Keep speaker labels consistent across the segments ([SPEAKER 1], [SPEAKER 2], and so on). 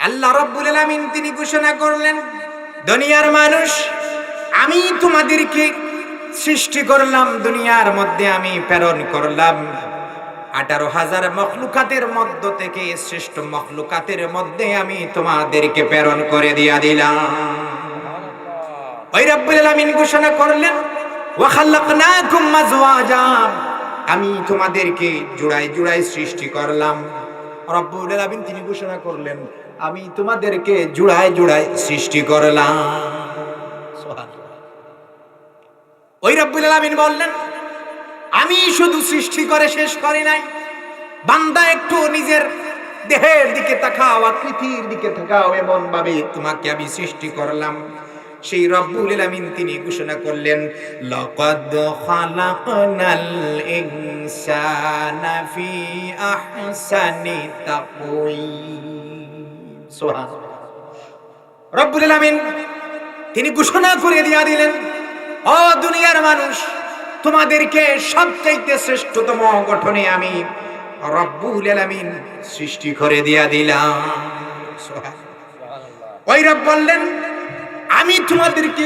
[SPEAKER 1] আল্লাহ রাব্বুল আলামিন তিনি ঘোষণা করলেন, দুনিয়ার মানুষ, আমি তোমাদেরকে সৃষ্টি করলাম, দুনিয়ার মধ্যে আমি প্রেরণ করলাম 18,000 মখলুকাতের মধ্য থেকে শ্রেষ্ঠ মখলুকাতের মধ্যে আমি তোমাদেরকে প্রেরণ করে দিয়া দিলাম। ওই রাব্বুল আলামিন ঘোষণা করলেন, ওয়া খালাকনাকুম আজওয়াজা, আমি তোমাদেরকে জোড়ায় জোড়ায় সৃষ্টি করলাম। রব্বুল আলামিন তিনি ঘোষণা করলেন, আমি তোমাদেরকে জোড়ায় জোড়ায় সৃষ্টি করলাম। সুবহানাল্লাহ। ওই রব্বুল আলামিন বললেন, আমি শুধু সৃষ্টি করে শেষ করি নাই, বান্দা একটু নিজের দেহের দিকে তাকাও, আকৃতির দিকে তাকাও, এমন ভাবে তোমাকে আমি সৃষ্টি করলাম। সেই রব্বুল আলামিন তিনি ঘোষণা করলেন, লাকাদ খালাকনাল ইনসানা ফি আহসানি তাকওয়িম। সুবহানাল্লাহ। রব্বুল আলামিন তিনি ঘোষণা করে দিয়া দিলেন, ও দুনিয়ার মানুষ, তোমাদেরকে সবচাইতে শ্রেষ্ঠতম গঠনে আমি রব্বুল আলামিন সৃষ্টি করে দিয়া দিলাম। ওই রব বললেন, আমি তোমাদেরকে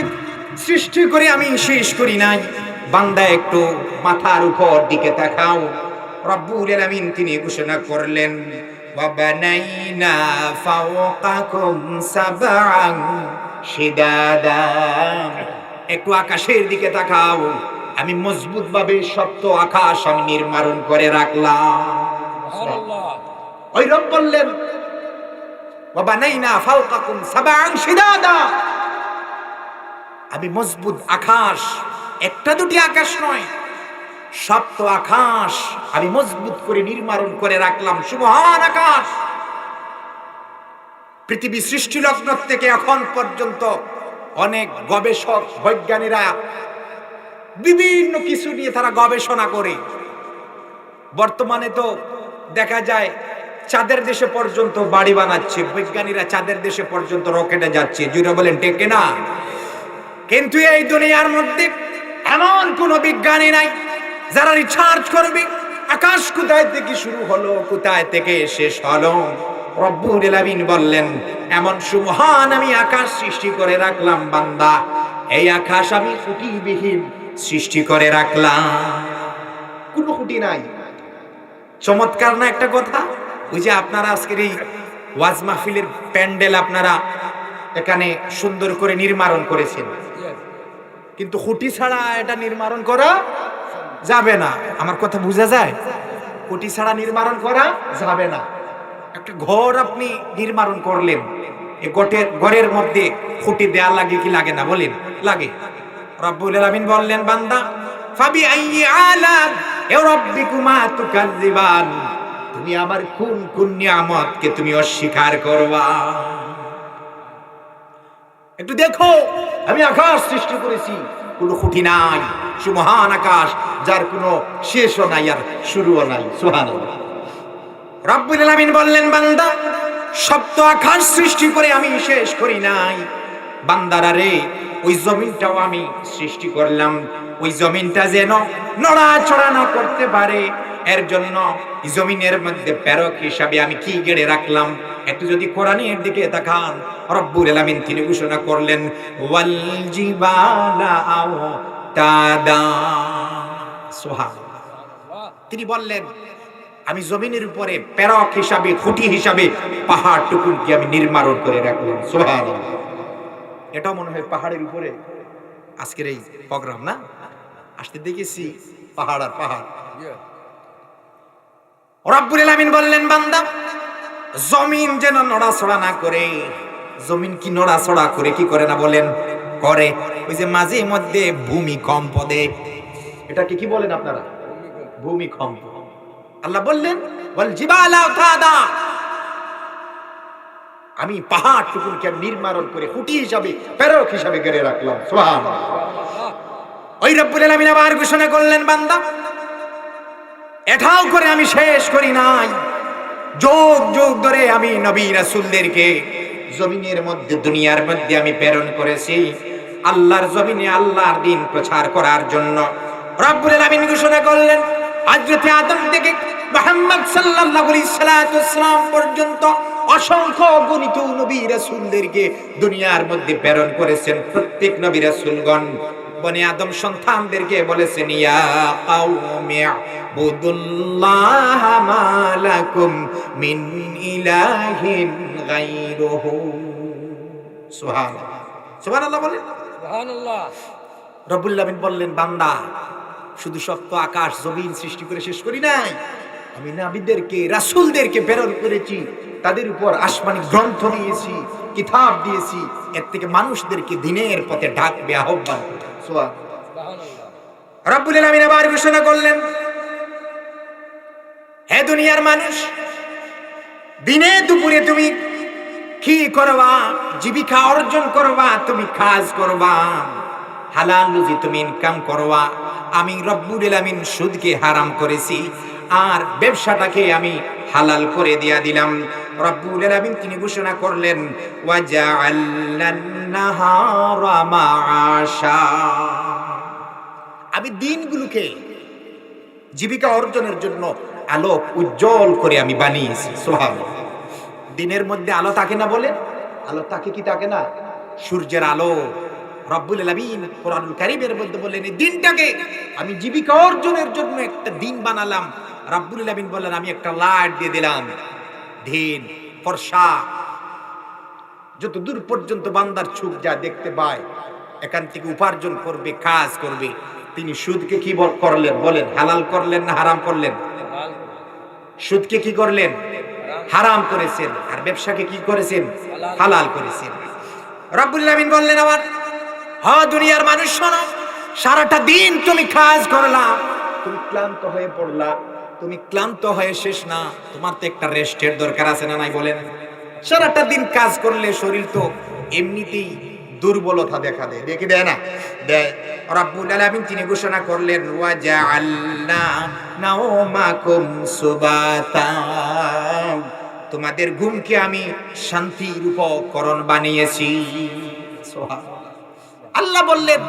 [SPEAKER 1] সৃষ্টি করে আমি শেষ করি নাই, বান্দা একটু মাথার উপর দিকে তাকাও। রব্বুল আলামিন তিনি ঘোষণা করলেন, ওয়া বানাইনা ফাওকাকুম সাবআন শিদাদা, একটু আকাশের দিকে তাকাও, আমি মজবুত ভাবে সপ্ত আকাশ আমি নির্মাণ করে রাখলাম। ওই রব বললেন, ওয়া বানাইনা ফাওকাকুম সাবআন শিদাদা, আমি মজবুত আকাশ, একটা দুটি আকাশ নয়, সপ্ত আকাশ আমি মজবুত করে নির্মাণ করে রাখলাম। সুবহান আকাশ। পৃথিবী সৃষ্টি লগ্ন থেকে এখন পর্যন্ত অনেক গবেষক বৈজ্ঞানিকরা বিভিন্ন কিছু নিয়ে তারা গবেষণা করে। বর্তমানে তো দেখা যায় চাঁদের দেশে পর্যন্ত বাড়ি বানাচ্ছে, বৈজ্ঞানিকরা চাঁদের দেশে পর্যন্ত রকেটে যাচ্ছে। জুড়ে বলেন ঠিক না? কিন্তু এই দুনিয়ার মধ্যে এমন কোন বিজ্ঞানী নাই যারা রিসার্চ করবে আকাশ কোথায় থেকে শুরু হলো, কোথায় থেকে শেষ হলো। রব্বুল আলামিন বললেন, এমন সুবহান আমি আকাশ সৃষ্টি করে রাখলাম বান্দা, এই আকাশ আমি খুঁটিবিহীন সৃষ্টি করে রাখলাম, কোনো খুঁটি নাই। চমৎকার না একটা কথা? ওই যে আপনারা আজকের এই ওয়াজ মাহফিলের প্যান্ডেল আপনারা এখানে সুন্দর করে নির্মাণ করেছেন, কিন্তু খুঁটি ছাড়া এটা নির্মাণ করা যাবে না। আমার কথা বোঝা যায়? খুঁটি ছাড়া নির্মাণ করা যাবে না। একটা ঘর আপনি নির্মাণ করলেন, এই ঘরের মধ্যে খুঁটি দেয়া লাগে কি লাগে না? বলেন লাগে। রব্বুল আলামিন বললেন, বান্দা, ফাবি আইয়ি আলা রাব্বিকুমা তুকাজ্জিবান, তুমি আমার কোন কোন নিয়ামতকে তুমি অস্বীকার করবা? একটু দেখো, আমি আকাশ সৃষ্টি করেছি, কোনো খুঁটি নাই, সুবহান আকাশ, যার কোনো শেষও নাই আর শুরুও নাই। সুবহানাল্লাহ। রব্বুল আলামিন বললেন, বান্দা, সপ্ত আকাশ সৃষ্টি করে আমি শেষ করি নাই, বান্দারা রে, ওই জমিনটাও আমি সৃষ্টি করলাম। ওই জমিনটা যেন নড়াচড়া না করতে পারে, এর জন্য জমিনের মধ্যে প্রেরক হিসাবে আমি কি গেড়ে রাখলাম? একটু যদি কোরআনের দিকে তাকান, রব্বুল আলামিন তিনি ঘোষণা করলেন, ওয়াল জিবালা আওতাদা। সুবহানাল্লাহ। তিনি বললেন, আমি জমিনের উপরে প্রেরক হিসাবে, খুঁটি হিসাবে পাহাড় টুকুনকে আমি নির্মাণ করে রাখলাম। সুবহানাল্লাহ। এটাও মনে হয় পাহাড়ের উপরে আজকের এই প্রোগ্রাম না? আসতে দেখেছি পাহাড় আর পাহাড়। রব্বুল আলামিন বললেন, বান্দা, জমিন যেন নড়াচড়া না করে। জমিন কি নড়াচড়া করে? কি করে না বলেন? করে। ওই যে মাঝে মধ্যে ভূমিকম্প দেয়, এটাকে কি বলেন আপনারা? ভূমিকম্প। আল্লাহ বললেন, ওয়াল জিবালা আওতাদা, আমি পাহাড় টুকুনকে নির্মাণ করে খুঁটি হিসাবে, প্রেরক হিসাবে গড়ে রাখলাম। সুবহানাল্লাহ। ওই রব্বুল আলামিন আবার ঘোষণা করলেন, বান্দা, এটাও করে আমি শেষ করি নাই, যুগ যুগ ধরে আমি নবী রাসূলদেরকে জমিনের মধ্যে, দুনিয়ার মধ্যে আমি প্রেরণ করেছি আল্লাহর জমিনে আল্লাহর দ্বীন প্রচার করার জন্য। রব্বুল আলামিন ঘোষণা করলেন, হযরত আদম থেকে মুহাম্মদ সাল্লাল্লাহু আলাইহি সাল্লাম পর্যন্ত অসংখ্য গণিত নবী রাসূলদেরকে দুনিয়ার মধ্যে প্রেরণ করেছেন। প্রত্যেক নবী রাসূলগণ বনি আদম সন্তানদেরকে বলেছেন, ইয়া কাওমি ইবুদুল্লাহ মা লাকুম মিন ইলাহিন গায়রুহু। সুবহানাল্লাহ, সুবহানাল্লাহ বলেন।
[SPEAKER 2] সুবহানাল্লাহ।
[SPEAKER 1] রব্বুল আলামিন বললেন, বান্দা শুধু সপ্ত আকাশ জমিন সৃষ্টি করে শেষ করি নাই, আমি নবীদেরকে রাসূলদেরকে প্রেরণ করেছি, তাদের উপর আসমানি গ্রন্থ দিয়েছি, কিতাব দিয়েছি, এর থেকে মানুষদেরকে দ্বীনের পথে ডাকবে, আহ্বান করবে।
[SPEAKER 2] সুবহানাল্লাহ।
[SPEAKER 1] রব্বুল আলামিন আবার ঘোষণা করলেন, হে দুনিয়ার মানুষ, দিনে দুপুরে তুমি কি করবা? জীবিকা অর্জন করবা, তুমি কাজ করবা, হালাল রুজি তুমি ইনকাম করবা। আমি রব্বুল আলামিন সুদকে হারাম করেছি, আর ব্যবসাটাকে আমি হালাল করে দিয়া দিলাম। রব্বুল আলামিন তিনি ঘোষণা করলেন, ওয়া জাআলনান নাহারা মাআশা, আমি দিনগুলোকে জীবিকা অর্জনের জন্য আলোক উজ্জ্বল করে আমি বানিয়েছি। সুবহানাল্লাহ। দিনের মধ্যে আলো থাকে না বলে, আলো থাকে কি থাকে না? সূর্যের আলো। রব্বুল আলামিন কোরআনুল কারীমের মধ্যে বললেন, এই দিনটাকে আমি জীবিকা অর্জনের জন্য একটা দিন বানালাম। রব্বুল আলামিন বললেন, আমি একটা লাইট দিয়ে দিলাম, দিন ফর্সা, যত দূর পর্যন্ত বান্দার চোখ যা দেখতে পায়, এখান থেকে উপার্জন করবে, কাজ করবে। তিনি সুদকে কি করলেন বলেন? হালাল করলেন না হারাম করলেন? সুদকে কি করলেন? হারাম করেছেন। আর ব্যবসাকে কি করেছেন? হালাল করেছেন। রব্বুল আলামিন বললেন, আবার দুনিয়ার মানুষ শোনো, সারাটা দিন তুমি কাজ করলা, তুমি ক্লান্ত হয়ে পড়লা, তুমি ক্লান্ত হয়ে শেষ না, তোমার তো একটা রেস্টের দরকার আছে না নাই বলেন? সারাটা দিন কাজ করলে শরীর তো এমনিতেই দুর্বলতা দেখা দেয়, দেখে দেয় না? দেয়। রব্বুল আলামিন তিনি ঘোষণা করলেন, ওয়া জাআলনা নাওমাকুম সুবাতা, তোমাদের ঘুমকে আমি শান্তির উপকরণ বানিয়েছি। সুবহানাল্লাহ। আল্লাহ বললেন,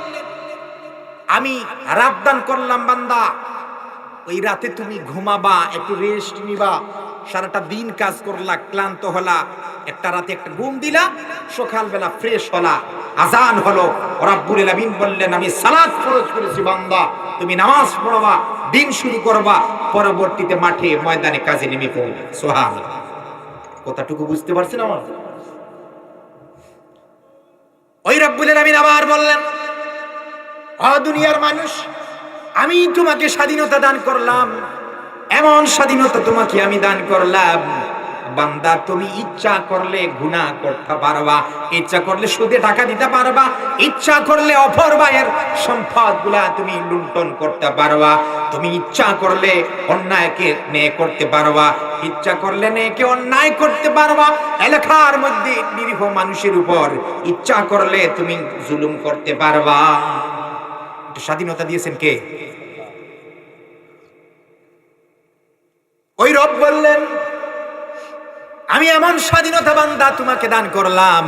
[SPEAKER 1] আমি রাত দান করলাম বান্দা, ওই রাতে তুমি ঘুমাবা, একটু রেস্ট নিবা। সারাটা দিন কাজ করলা, ক্লান্ত হলা, একটা রাতে একটা ঘুম দিলা, সকালবেলা ফ্রেশ হলা, আজান হলো, রব্বুল আলামিন বললেন, আমি সালাত ফরজ করেছি বান্দা, তুমি নামাজ পড়বা, দিন শুরু করবা, পরবর্তীতে মাঠে ময়দানে কাজে নেমে পড়বে। সুবহানাল্লাহ। কথাটুকু বুঝতে পারছেন আমার? ওই রব্বুল আলামিন আবার বললেন, দুনিয়ার মানুষ, আমি তোমাকে স্বাধীনতা দান করলাম, এমন স্বাধীনতা তোমাকে আমি দান করলাম, বান্দা তুমি ইচ্ছা করলে গুনাহ করতে পারবা, ইচ্ছা করলে সুদে টাকা দিতে পারবা, ইচ্ছা করলে অপর ভাইয়ের সম্পদগুলা তুমি লুণ্ঠন করতে পারবা, তুমি ইচ্ছা করলে অন্যায়কে ন্যায় করতে পারবা, ইচ্ছা করলে ন্যায়কে অন্যায় করতে পারবা, এলাকার মধ্যে নিরীহ মানুষের উপর ইচ্ছা করলে তুমি জুলুম করতে পারবা। স্বাধীনতা দিয়েছেন কে? ওই রব বললেন, আমি এমন স্বাধীনতা বান্দা তোমাকে দান করলাম,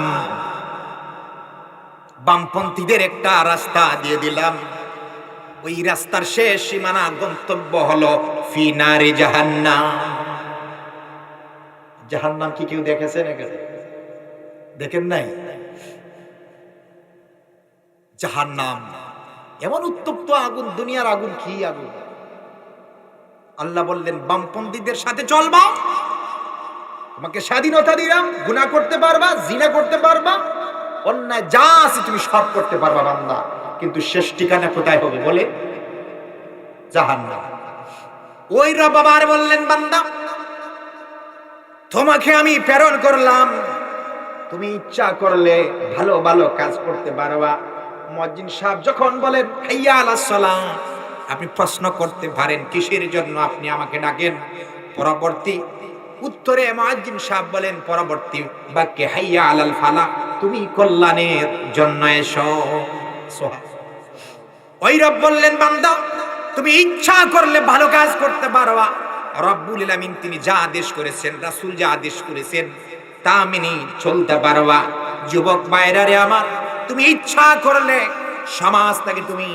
[SPEAKER 1] বামপন্থীদের একটা রাস্তা দিয়ে দিলাম, ওই রাস্তার শেষ সীমানা গন্তব্য হলো ফি নারি জাহান্নাম। জাহান্নাম কি কেউ দেখেছেন? দেখেন নাই? জাহান্নাম এমন উত্তপ্ত আগুন, দুনিয়ার আগুন, কি আগুন! আল্লাহ বললেন, বামপন্থীদের সাথে চলবা, তোমাকে স্বাধীনতা দিলাম, গুনাহ করতে পারবা, জিনা করতে পারবা, অন্যায় যা আছে তুমি সব করতে পারবা বান্দা, কিন্তু শেষ ঠিকানা কোথায় হবে বলে? জাহান্নাম। ওই রব আবার বললেন, বান্দা তোমাকে আমি প্রেরণ করলাম, তুমি ইচ্ছা করলে ভালো ভালো কাজ করতে পারবা। মুয়াজ্জিন সাহেব যখন বলেন হাইয়া আলাস সালাহ, আপনি প্রশ্ন করতে পারেন কিসের জন্য আপনি আমাকে ডাকেন? পরবর্তী উত্তরে মুয়াজ্জিন সাহেব বলেন, পরবর্তী বাক্যে, হাইয়া আলাল ফালাহ, তুমি কল্যাণের জন্য এসো। ওই রব বললেন, বান্দা তুমি ইচ্ছা করলে ভালো কাজ করতে পারবা। রব্বুল আলামিন তিনি যা আদেশ করেছেন, রাসূল যা আদেশ করেছেন, তা মেনে চলতে পারবা। যুবক ভাইরা রে আমার, তুমি ইচ্ছা করলে সমাজটাকে তুমি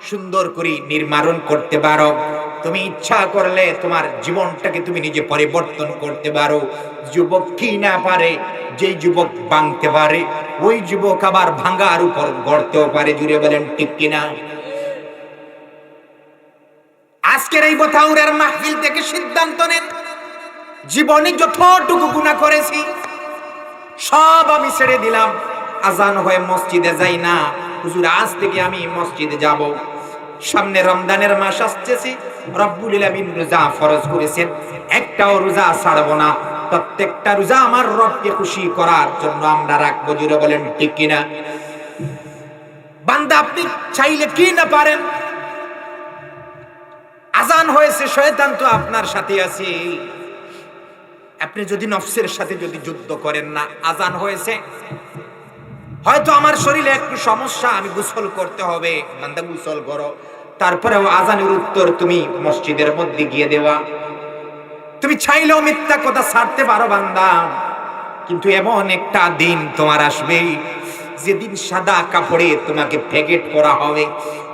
[SPEAKER 1] সুন্দর করে নির্মাণ করতে পারো, তুমি ইচ্ছা করলে তোমার জীবনটাকে তুমি নিজে পরিবর্তন করতে পারো। যুবক কি না পারে? যে যুবক ভাঙতে পারে ওই যুবক আবার ভাঙার উপর গড়তেও পারে। জুড়ে বলেন ঠিক কিনা? আজকের এই বথাউরের মাহফিল থেকে সিদ্ধান্ত নেন, জীবনে যতটুকু গুনাহ করেছি সব আমি ছেড়ে দিলাম। আজান হয়ে মসজিদে যাই না, হুজুর আজ থেকে আমি মসজিদে যাব। সামনে রমজানের মাস আসছে, রব্বুল আলামিন রোজা ফরজ করেছেন, একটাও রোজা ছাড়বো না। প্রত্যেকটা রোজা আমার রবকে খুশি করার জন্য আমরা রাখবো। জুড়ে বলেন ঠিক কিনা? বান্দা আপনি চাইলে কি না পারেন? আজান হয়েছে, শয়তান তো আপনার সাথে আছে। আপনি যদি নফসের সাথে যদি যুদ্ধ করেন না, আজান হয়েছে, হয়তো আমার শরীরে একটু সমস্যা, আমি গোসল করতে হবে, বান্দা গোসল করো। তারপরেও আজানের উত্তর তুমি মসজিদের মধ্যে গিয়ে দেওয়া। তুমি চাইলেও মিথ্যা কথা ছাড়তে পারো বান্দা, কিন্তু এমন একটা দিন তোমার আসবে যেদিন সাদা কাপড়ে তোমাকে প্যাকেট করা হবে।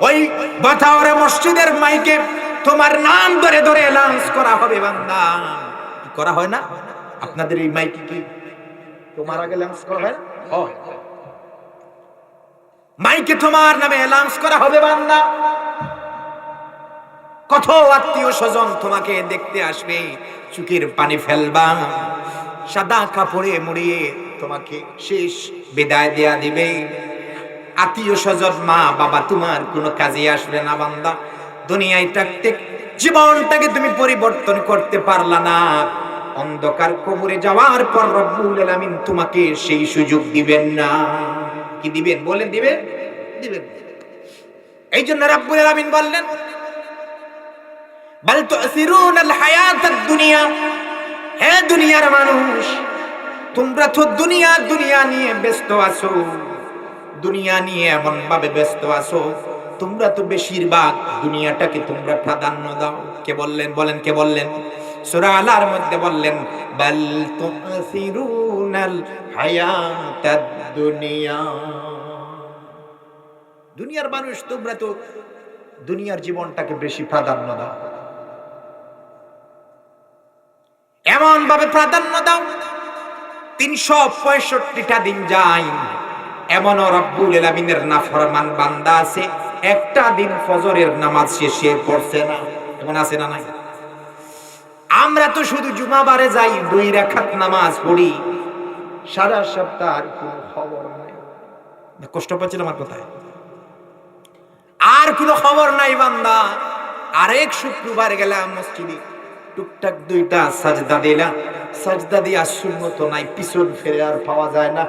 [SPEAKER 1] ওই বাতাওয়ারা মসজিদের মাইকে তোমার নাম ধরে ধরে অ্যানাউন্স করা হবে। বান্দা করা হয় না আপনাদের এই মাইকে? কি তোমার আগে অ্যানাউন্স করা হয়? মাইকে তোমার নামে অ্যানাউন্স করা হবে। বান্দা কত আত্মীয় স্বজন তোমাকে দেখতে আসবে, চোখের পানি ফেলবা, সাদা কাপড়ে মুড়িয়ে তোমাকে শেষ বিদায় দেয়া দিবে। আত্মীয় স্বজন মা বাবা তোমার কোনো কাজে আসবে না। বান্দা দুনিয়ায় থাকতে জীবনটাকে তুমি পরিবর্তন করতে পারলা না, অন্ধকার কবরে যাওয়ার পর রব্বুল আলামিন তোমাকে সেই সুযোগ দিবেন না। কি দিবেন? বলেন দিবেন? দিবেন। এই জন্য রব্বুল আলামিন বললেন, বাল তুসিরুনাল হায়াতাদ দুনিয়া, হে দুনিয়ার মানুষ, তোমরা তো দুনিয়া নিয়ে ব্যস্ত আছো। দুনিয়া নিয়ে এমন ভাবে ব্যস্ত আছো, তোমরা তো বেশিরভাগ দুনিয়াটাকে তোমরা প্রাধান্য দাও। কে বললেন? বলেন কে বললেন? সূরা আলার মধ্যে বললেন, বাল তুসিরুনাল হায়াতাদ দুনিয়া। দুনিয়ার মানুষ তোমরা তো দুনিয়ার জীবনটাকে বেশি প্রাধান্য দাও, এমন ভাবে প্রাধান্য দাও 365টা দিন যায়, এমনও রব্বুল আলামিনের নাফরমান বান্দা আছে একটা দিন ফজরের নামাজ শেষে পড়ছে না। এমন আছে না নাই? আমরা তো শুধু জুমাবারে যাই, 2 রাকাত নামাজ পড়ি, সারা সপ্তাহ আর কোনো খবর নাই। কষ্ট পাচ্ছিল আমার কথায়? আর কোনো খবর নাই বান্দা। আরেক শুক্রবার গেলাম মসজিদে, টুকটাক 2টা সাজদা দিলাম, সাজদা দিয়া সুন্নত নাই, পিছন ফিরে আর পাওয়া যায় না।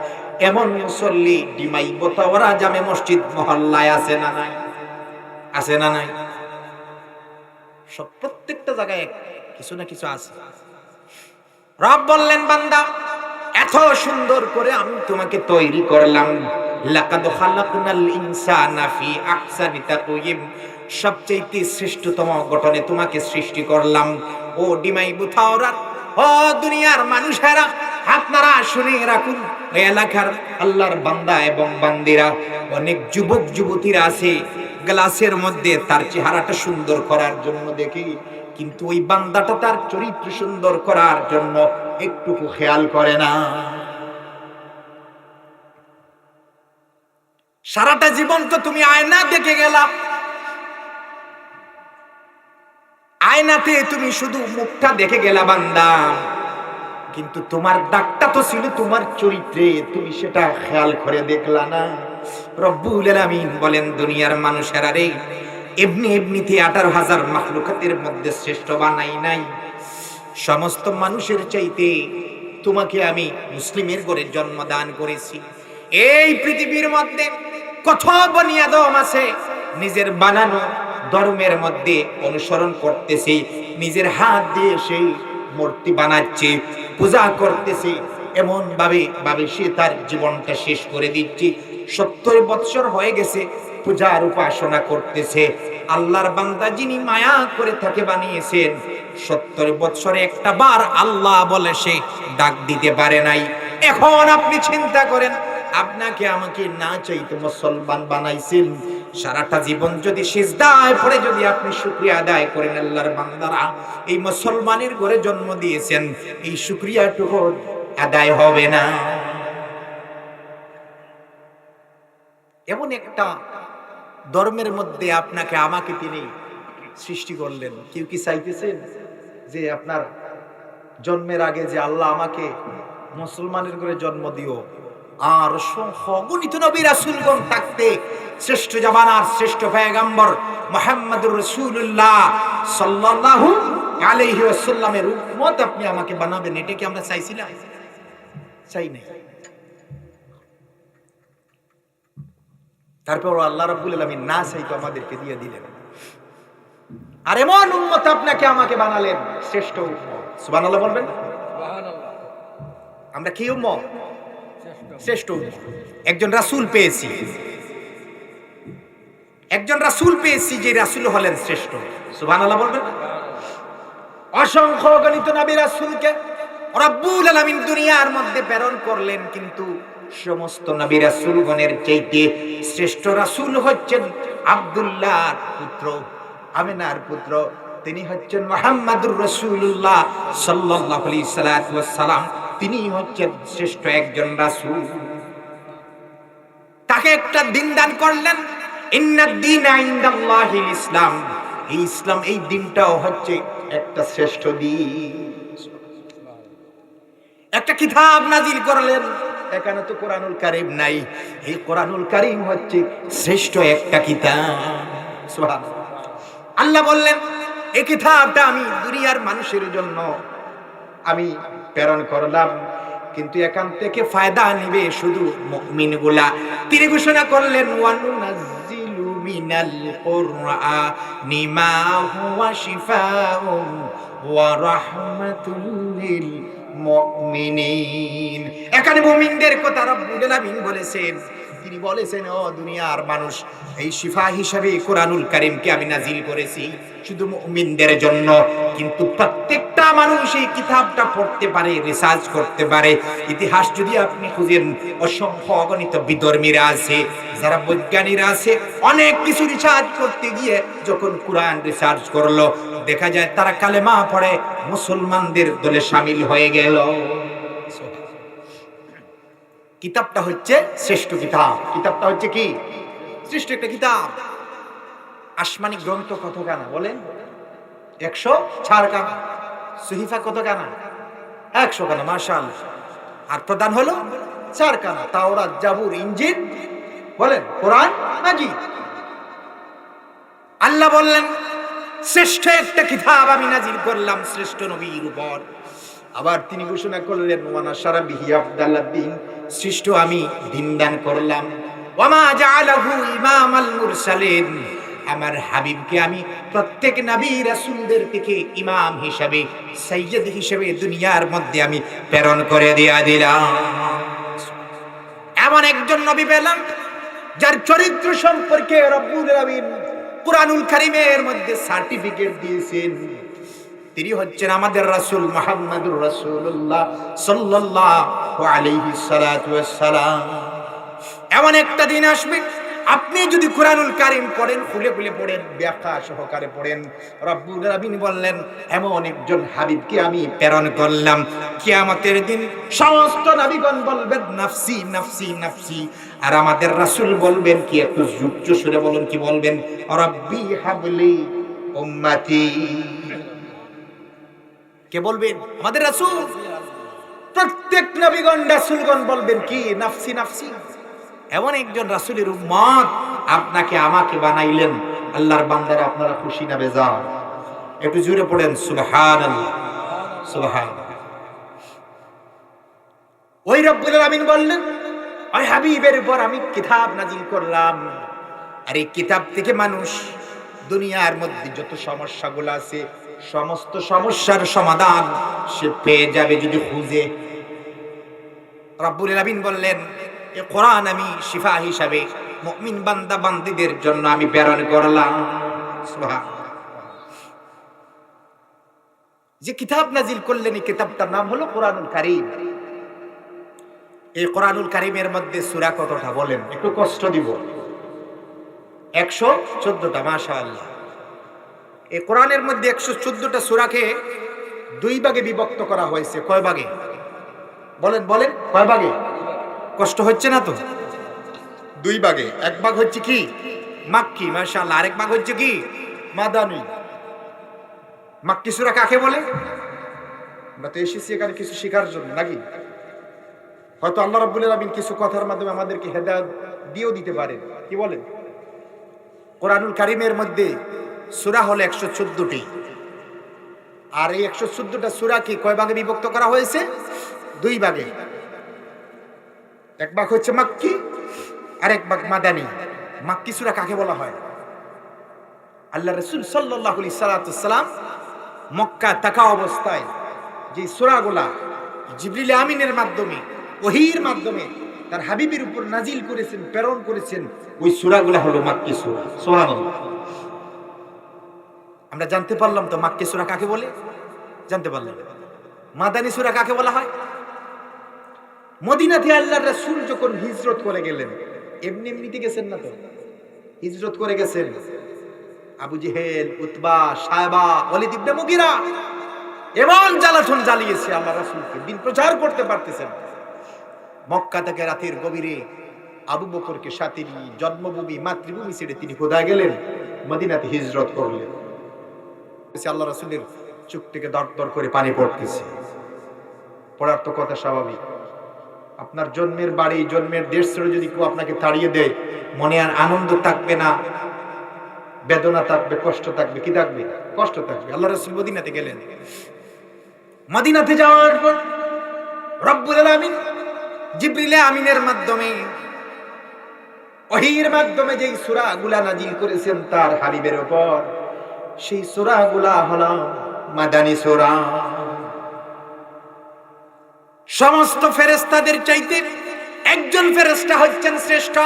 [SPEAKER 1] এমন মুসল্লি ডিমাই বতাওয়ারা জামে মসজিদ মহল্লায় আছে না নাই? আছে না নাই? সব প্রত্যেকটা জায়গায় কিছু না কিছু আছে। রব বললেন, বান্দা এত সুন্দর করে আমি তোমাকে তৈরি করলাম, লাকাদ খালাকনাল ইনসানা ফি আহসানি তাকওয়িম, সবচেয়ে শ্রেষ্ঠতম গঠনে তোমাকে সৃষ্টি করলাম। ও ডিমাই বুথাওরা, ও দুনিয়ার মানুষেরা, আপনারা শুনে রাখুন, এই এলাকার আল্লাহর বান্দা এবং বান্দিরা, অনেক যুবক যুবতীরা আছে গ্লাসের মধ্যে তার চেহারাটা সুন্দর করার জন্য দেখি, কিন্তু ওই বান্দাটা তার চরিত্র সুন্দর করার জন্য একটুকু খেয়াল করে না। সারাটা জীবন তো তুমি আয়না দেখে গেলা, আয়নাতে তুমি শুধু মুখটা দেখে গেলা বান্দা, কিন্তু তোমার দাগটা তো ছিল তোমার চরিত্রে, তুমি সেটা খেয়াল করে দেখলা না। রব্বুল আলামিন বলেন, দুনিয়ার মানুষেরা রে, এমনিতে 18,000 মাখলুকাতের মধ্যে শ্রেষ্ঠ বানাই নাই। সমস্ত মানুষের চাইতে তোমাকে আমি মুসলিমের ঘরে জন্মদান করেছি। এই পৃথিবীর মধ্যে কত বনিয়াদম আছে নিজের বানানো ধর্মের মধ্যে অনুসরণ করতেছে, নিজের হাত দিয়ে সেই মূর্তি বানাচ্ছে, পূজা করতেছে, এমন ভাবে সে তার জীবনটা শেষ করে দিচ্ছে। 70 বৎসর হয়ে গেছে পূজার উপাসনা করতেছে। আল্লাহর বান্দা যিনি মায়া করে তাকে বানিয়েছেন, 70 বৎসরে একটা বার আল্লাহ বলে সে ডাক দিতে পারে নাই। এখন আপনি চিন্তা করেন, আপনাকে আমাকে না চাইতে মুসলমান বানাইছেন, সারাটা জীবন যদি সিজদায় পড়ে যদি আপনি শুকরিয়া আদায় করেন, আল্লাহর বান্দারা এই মুসলমানের ঘরে জন্ম দিয়েছেন, এই শুকরিয়াটুকু আদায় হবে না। এমন একটা ধর্মের মধ্যে আপনাকে আমাকে তিনি সৃষ্টি করলেন। কেউ কি চাইতেছেন যে আপনার জন্মের আগে যে আল্লাহ আমাকে মুসলমানের ঘরে জন্ম দিও, আর অগণিত নবী রাসূলগণ থাকতে শ্রেষ্ঠ জামানার শ্রেষ্ঠ পয়গম্বর মুহাম্মদুর রাসূলুল্লাহ সাল্লাল্লাহু আলাইহি ওয়াসাল্লামের উম্মত আপনি আমাকে বানাবেন, এটা কি আমরা চাইছিলাম? চাই নাই। তারপর আল্লাহ রাব্বুল আলামিন না চাইতো আমাদেরকে দিয়ে দিলেন, আর এমন উম্মত আপনাকে আমাকে বানালেন শ্রেষ্ঠ উম্মত। সুবহানাল্লাহ বলবেন।
[SPEAKER 2] সুবহানাল্লাহ।
[SPEAKER 1] আমরা কি উম্মত? শ্রেষ্ঠ উম্মত। একজন রাসূল পেয়েছি, একজন রাসূল পেয়েছি, যে রাসূল হলেন শ্রেষ্ঠ। সুবহানাল্লাহ বলবেন। অসংখ্য গণিত নবী রাসূলকে রব্বুল আলামিন দুনিয়ার মধ্যে প্রেরণ করলেন, কিন্তু সমস্ত নবী রাসূলগণের চাইতে শ্রেষ্ঠ রাসূল হচ্ছেন আব্দুল্লাহর পুত্র, আমিনার পুত্র, তিনি হচ্ছেন মুহাম্মদুর রাসূলুল্লাহ সাল্লাল্লাহু আলাইহি ওয়াসাল্লাম। তিনি হচ্ছেন শ্রেষ্ঠ একজন রাসূল। তাকে একটা দিন দান করলেন, ইন্নাদ দীনা ইনদাল্লাহিল ইসলাম। এই ইসলাম, এই দিনটাও হচ্ছে একটা শ্রেষ্ঠ দিন। একটা কিতাব নাজিল করলেন, এখানে তো কোরআনুল কারীম নাই, এই কোরআনুল কারীম হচ্ছে শ্রেষ্ঠ একটা কিতাব। সুবহানাল্লাহ। আল্লাহ বললেন এই কিতাবটা আমি দুনিয়ার মানুষের জন্য আমি প্রেরণ করলাম, কিন্তু এখান থেকে ফায়দা নেবে শুধু মুমিনগুলা। তিনি ঘোষণা করলেন ওয়ানুনাজ্জিলু মিনাল কুরআনি মা হুয়া শিফাউন ওয়া রাহমাতুল লিল মুমিনিন। এখানে মুমিনদের কথা রব্বুল আলামিন বলেছেন। তিনি বলেছেন, ও দুনিয়ার মানুষ, এই শিফা হিসেবে কোরআনুল কারীমকে আমি নাজিল করেছি শুধু মুমিনদের জন্য। কিন্তু প্রত্যেকটা মানুষ এই কিতাবটা পড়তে পারে, রিসার্চ করতে পারে। ইতিহাস যদি আপনি খুঁজেন, অসংখ্য অগণিত বিধর্মীরা আছে, যারা বৈজ্ঞানিকরা আছে, অনেক কিছু রিসার্চ করতে গিয়ে যখন কোরআন রিসার্চ করলো, দেখা যায় তারা কালেমা পড়ে মুসলমানদের দলে শামিল হয়ে গেল। কিতাবটা হচ্ছে শ্রেষ্ঠ কিতাব। কিতাবটা হচ্ছে কি? শ্রেষ্ঠ একটা কিতাব। আসমানি গ্রন্থ কত কানা বলেন? 104 কানা। সহিফা কত কানা? 100 কানা। মাশাআল্লাহ। আর প্রধান হলো 4 কানা, তাওরাত, জাবুর, ইনজিল, বলেন কোরআন মাজিদ। আল্লাহ বললেন শ্রেষ্ঠ একটা কিতাব আমি নাজিল করলাম শ্রেষ্ঠ নবীর উপর। আবার তিনি ঘোষণা করলেন ওয়ানাশারা বিহি আফদালাদ দ্বীন, শ্রেষ্ঠ আমি দ্বীন দান করলাম। ওয়ামা জাআলাহু ইমামাল মুরসালিন, আমার হাবিবকে আমি প্রত্যেক নবী রাসূলদের থেকে ইমাম হিসেবে, সাইয়্যিদ হিসেবে দুনিয়ার মধ্যে আমি প্রেরণ করে দিয়া দিলাম। এমন একজন নবী পেলাম যার চরিত্র সম্পর্কে রব্বুল আলামিন কুরআনুল কারীমের মধ্যে সার্টিফিকেট দিয়েছেন। তিনি হচ্ছেন আমাদের রাসূল মুহাম্মদুর রাসূলুল্লাহ সাল্লাল্লাহু আলাইহি ওয়াসাল্লাম। এমন একটা দিন আসবে, আপনি যদি কুরআনুল কারীম পড়েন, খুলে খুলে পড়েন, ব্যাখ্যা সহকারে পড়েন, রব্বুল আলামিন বললেন এমন একজন হাবিবকে আমি প্রেরণ করলাম। কিয়ামতের দিন সমস্ত নবীগণ বলবেন নাফসি নাফসি নাফসি, আর আমাদের রাসূল বলবেন কি, একটু উচ্চ সুরে বলুন, কি বলবেন? রব্বি হাবলি উম্মতি। কে বলবেন? আমাদের রাসূল। প্রত্যেক নবীগণ রাসূলগণ বলবেন কি? নাফসি নাফসি। এমন একজন রাসূলের উম্মত আপনাকে আমাকে বানাইলেন। আল্লাহর বান্দারা, আপনারা খুশি না বেজার? একটু জোরে পড়েন সুবহানাল্লাহ, সুবহানাল্লাহ। ওই রব্বুল আলামিন বললেন ওই হাবিবের উপর আমি কিতাব নাজিল করলাম, আর এই কিতাব থেকে মানুষ দুনিয়ার মধ্যে যত সমস্যাগুলো আছে সমস্ত সমস্যার সমাধান সে পেয়ে যাবে যদি খুঁজে। রব্বুল আলামিন বললেন এই কোরআন আমি শিফা হিসাবে মুমিন বান্দা বান্দীদের জন্য আমি প্রেরণ করলাম। সুবহানাল্লাহ। যে কিতাব নাজিল করলেন এই কিতাবটার নাম হলো কোরআনুল কারীম। এই কোরআনুল কারীমের মধ্যে সূরা কতটা বলেন? একটু কষ্ট দিব। 114টা। মাশাআল্লাহ। এই কোরআনের মধ্যে 114টা সূরাকে দুই ভাগে বিভক্ত করা হয়েছে। কয় ভাগে? বলেন বলেন, কয় ভাগে? কষ্ট হচ্ছে না তো? দুই ভাগে। এক ভাগ হচ্ছে কি মাক্কি, মাশাআল্লাহ। আরেক ভাগ হচ্ছে কি মাদানী। মাক্কি সূরা কাকে বলে? আমরা তো এসেছি এখানে কিছু শেখার জন্য, নাকি? হয়তো আল্লাহ রাব্বুল আলামিন কিছু কথার মাধ্যমে আমাদেরকে হেদায়েত দিয়েও দিতে পারেন। কি বলেন? কোরআনুল কারীমের মধ্যে সূরা হলো 114টি। আর এই 114টা সূরাকে কয় ভাগে বিভক্ত করা হয়েছে? দুই ভাগে। এক ভাগ হচ্ছে মাক্কি, আর এক ভাগ মাদানী। মাক্কি সূরা কাকে বলা হয়? আল্লাহ রাসূল সাল্লাল্লাহু আলাইহি সাল্লাম মক্কা থাকা অবস্থায় যে সূরাগুলা জিবরিল আমিনের মাধ্যমে, ওহীর মাধ্যমে তার হাবিবের উপর নাজিল করেছেন, প্রেরণ করেছেন, ওই সূরাগুলা হলো মাক্কি সূরা। সুবহানাল্লাহ। আমরা জানতে পারলাম তো মাক্কি সূরা কাকে বলে? জানতে পারলাম। মাদানী সূরা কাকে বলা হয়? মদিনাতে আল্লাহর রাসূল যখন হিজরত করে গেলেন, এমনি এমনিতে গেছেন না তো, হিজরত করে গেছেন। আবু জেহেল, উতবা, সায়বা, ওয়ালিদ ইবনে মুগিরা এমন জ্বালাতন জ্বালিয়েছে আল্লাহ রাসূলকে, দিন প্রচার করতে পারতেছেন। মক্কা থেকে রাতের গভীরে আবু বকরকে সাথে নিয়ে জন্মভূমি, মাতৃভূমি ছেড়ে তিনি কোথায় গেলেন? মদিনাতে হিজরত করলেন। আল্লাহ রাসূলের চোখ থেকে দর দর করে পানি পড়তেছে। পড়ার তো কথা স্বাভাবিক। আপনার জন্মের বাড়ি, জন্মের দেশ ছেড়ে যদি কেউ আপনাকে তাড়িয়ে দেয়, মনে আর আনন্দ থাকবে না? বেদনা থাকবে, কষ্ট থাকবে। কি থাকবে? কষ্ট থাকবে। আল্লাহ রাসূল মদিনাতে গেলেন। মদিনাতে যাওয়ার পর রব্বুল আলামিন জিবরিল আমিনের মাধ্যমে, ওহীর মাধ্যমে যেই সূরাগুলা নাজিল করেছেন তার হাবিবের উপর, সেই সূরাগুলা হলো মাদানী সূরা। সমস্ত ফেরেশতাদের চাইতে একজন ফেরেশতা হচ্ছেন শ্রেষ্ঠ।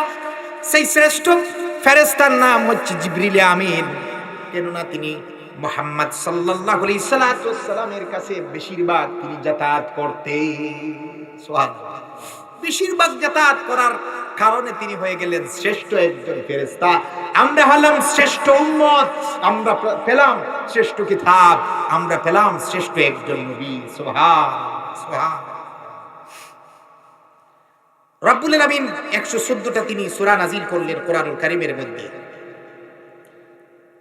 [SPEAKER 1] সেই শ্রেষ্ঠ ফেরেশতার নাম হচ্ছে জিবরিল আমিন। কেননা তিনি মুহাম্মদ সাল্লাল্লাহু আলাইহি সাল্লামের কাছে বেশিরভাগ তিনি যাতায়াত করতেন। সুবহানাল্লাহ। বেশিরভাগ যাতায়াত করার কারণে তিনি হয়ে গেলেন শ্রেষ্ঠ একজন ফেরেশতা। আমরা হলাম শ্রেষ্ঠ উম্মত, আমরা পেলাম শ্রেষ্ঠ কিতাব, আমরা পেলাম শ্রেষ্ঠ একজন নবী। সুবহানাল্লাহ, সুবহানাল্লাহ। রব্বুল আলামিন 114টা তিনি সূরা নাজিল করলেন কোরআনুল কারীমের মধ্যে।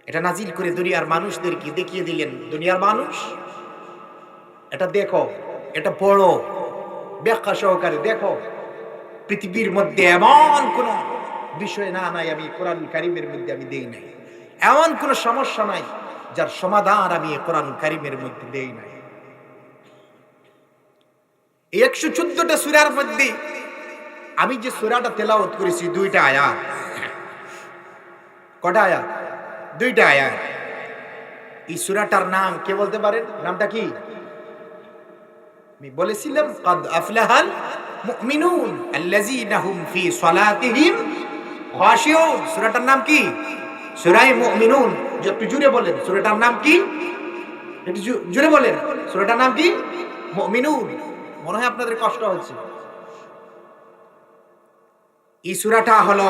[SPEAKER 1] এটা নাজিল করে দুনিয়ার মানুষদেরকে দেখিয়ে দিলেন, দুনিয়ার মানুষ এটা দেখো, এটা পড়ো, ব্যাখ্যা সহকারে দেখো। পৃথিবীর মধ্যে এমন কোন বিষয় না নাই আমি কোরআনুল কারীমের মধ্যে আমি দেই নাই, এমন কোন সমস্যা নাই যার সমাধান আমি কোরআনুল কারীমের মধ্যে দেই নাই। এই 114টা সূরার মধ্যে আমি যে সূরাটা তেলাওয়াত করেছি দুইটা আয়াত। কটা আয়াত? দুইটা আয়াত। এই সূরাটার নাম কে বলতে পারেন? নামটা কি? আমি বলেছিলাম ক্বাদ আফলাহাল মুমিনুন আল্লাযীনা হুম ফি সালাতিহিম খাশিউন। সূরাটার নাম কি? সূরা মুমিনুন। একটু জোরে বলেন সূরাটার নাম কি? একটু জোরে বলেন সূরাটার নাম কি? মুমিনুন। মনে হয় আপনাদের কষ্ট হচ্ছে। এই সূরাটা হলো